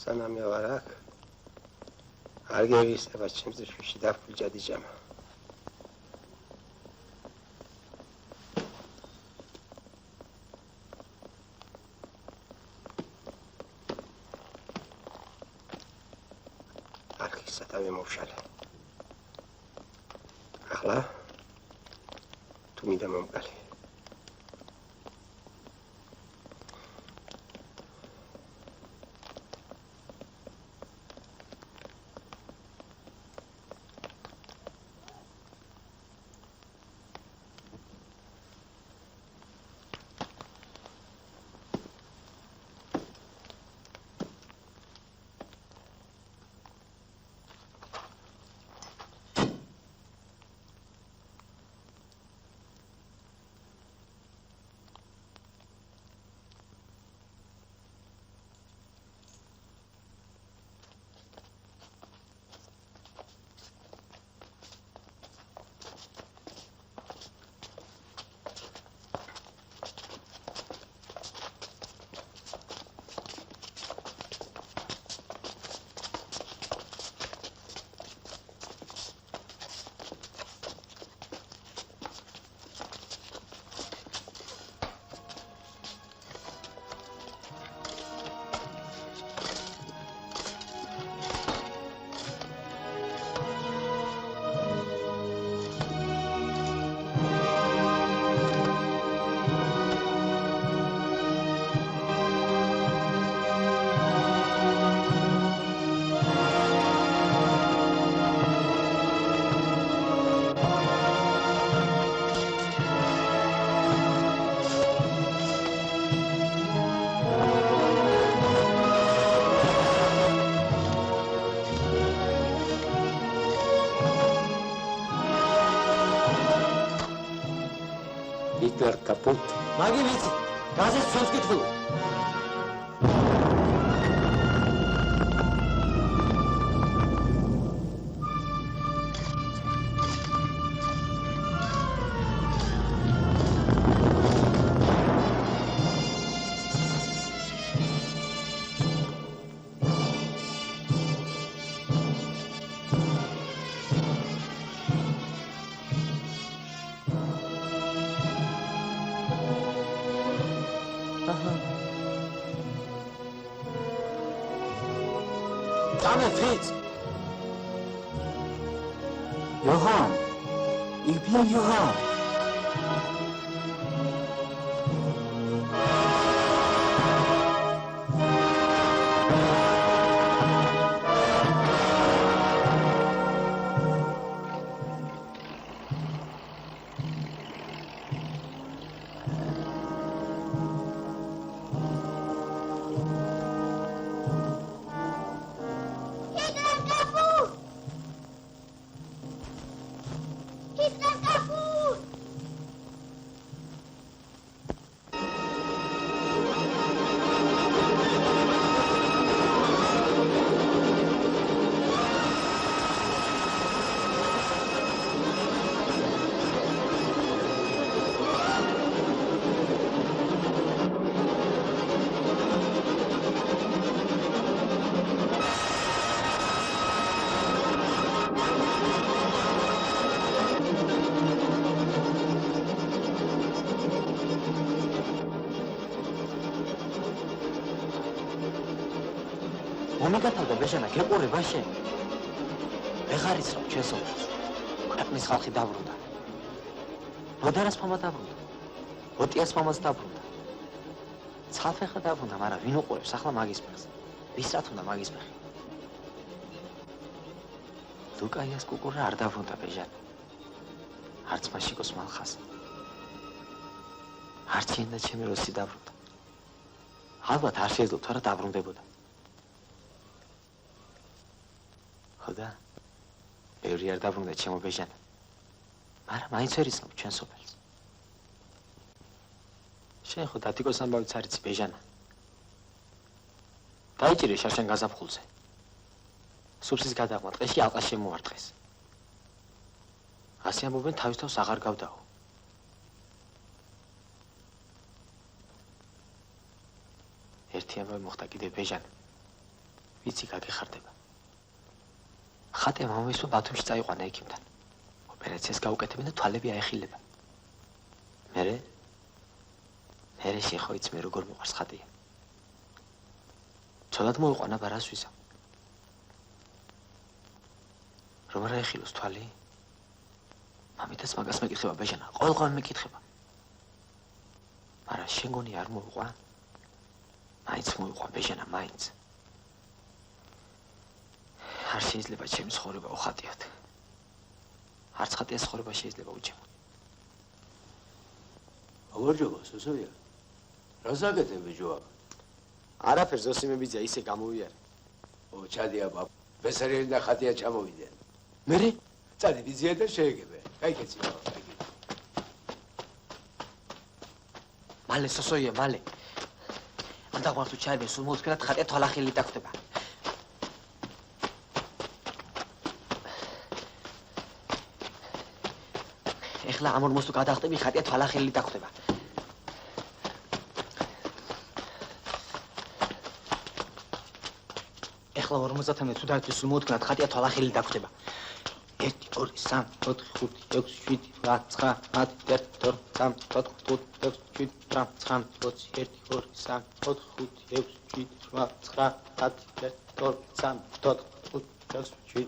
სანამ მე ვარ აქ არ გევისება ჩემზე შუში დაფულჯადი ჟამა არქის სათავე მოვშალე ახლა თუ მინდა მომკალი Hitler kaputt. მაგი ვიცი, გაზეთს ცოტ კითხულობ. Dame Fritz! Johann! Ich bin Johann! მომიგათავდა ბეჟანა გეყურება შენ ვეღარ იცნობ ჩვენ სოფელს ქვეყნის ხალხი დაბრუნდა მოდარას მამა დაბრუნდა ოტიას მამაც დაბრუნდა ცალფეხა დაბრუნდა მაგრამ ვინ უყურებს ახლა მაგის ფეხს ვის რა თქმა მაგის ფეხი ლუკაიას კუკურა არ დაბრუნდა ბეჟანა არც მაშიკოს მალხას არც ენდა ჩემი როსი დაბრუნდა ალბათ არ შეძლო თორე დაბრუნდებოდა ხოდა ბევრი არ დაბრუნდა ჩემო ბეჟანა მაგრამ მაინც ვერ იცნობ ჩვენ სოფელს შენ ხო დათიკოს ამბავიც არ იცი ბეჟანა დაიჭირე შარშან გაზაფხულზე სუფსის გადაღმა ტყეში ალყა შემოარტყეს ასე ამბობენ თავის თავს აღარ გავდაო ერთი ამბავი მოხდა კიდე ბეჟანა ვიცი გაგეხარდება ხატე მამისმა ბათუმში წაიყვანა ექიმთან. ოპერაციას გაუკეთებენ და თვალები აეხილება. მერე შეხო იცი მე როგორ მოყარს ხატია. ცოლად მოიყვანა ბარას ვიზა. რომ არ აეხილოს თვალი? მამითაც მაგას მეკითხება ბეჟანა, ყოველგვარ მეკითხება. მაგრამ შენ გონი არ მოიყვან? მაინც მოიყვან ბეჟანა, მაინც. არ შეიძლება ჩემი ცხოვრება უხატიოთ. არც ხატიას ცხოვრება შეიძლება უჩემოთ. აგორჯობა, სოსოია. რა ზაგეთები ჯოა? არაფერ ზოსიმებიძია ისე გამოვიარე. ო, ჩადია ბაბ. ბესარიელი და ხატია ჩამოვიდნენ. მერე? წადი ვიზია და შეეგებე. გაიქეცი ბაბა, გაიქეცი. მალე სოსოია, მალე. ამ დაგვართო ჩაიბე, სულ მოუწკრათ ხატია თვალახილი დაგვდება. ეხლა ამ ორმოს თუ გადახტები ხატია თვალახელი დაგვდება. ეხლა 50-მდე თუ დაიწყოს სულ მოუწკრათ ხატია თვალახელი დაგვდება. 1 2 3 4 5 6 7 8 9 10 11 12 13 14 15 16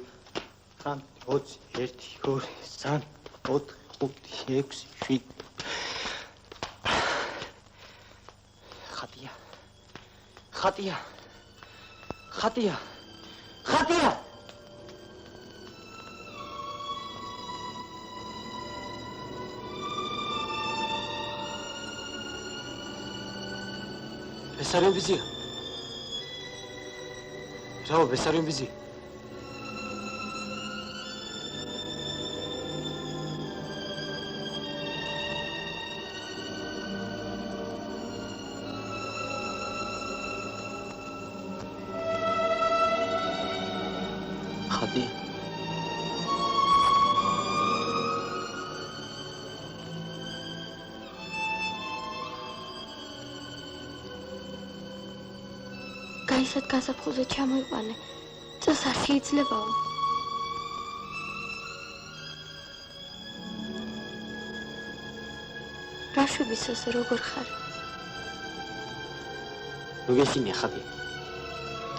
ხატია ბესარიონ ვიზია რაო ბესარიონ ვიზია ხატია გაისად გაზაფხულზე ჩამოიყვანე. წელს არ შეიძლებაო. რა შვებისას როგორ ხარ? ნუ გესინი ხატია.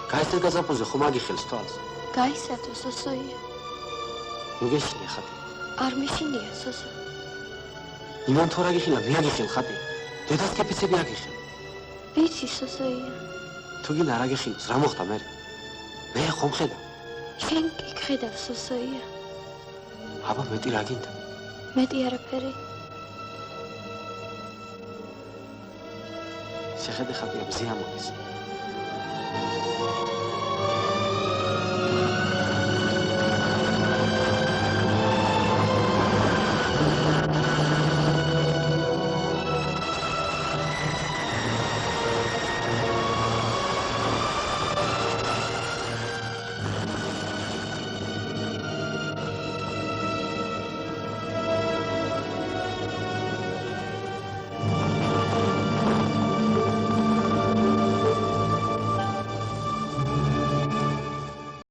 გაიცეთ გაზაფხულზე ხომ აგიხელს თვალს? გაისათო სოსოია. ნუ გეშინია ხატი. არ მეშინია სოსო. იმან თუ რა გიხილა, მე აგიხელ ხატი. დედას კეფიცები აგიხელ. ვიცი სოსოია. თუ გინდა არ აგიხილოს, რა მოხდა მე? მე ხომ ხედავ? შენ კი ხედავ სოსოია. აბა მეტი რა გინდა? მეტი არაფერი. შეხედე ხატია მზია მოდის.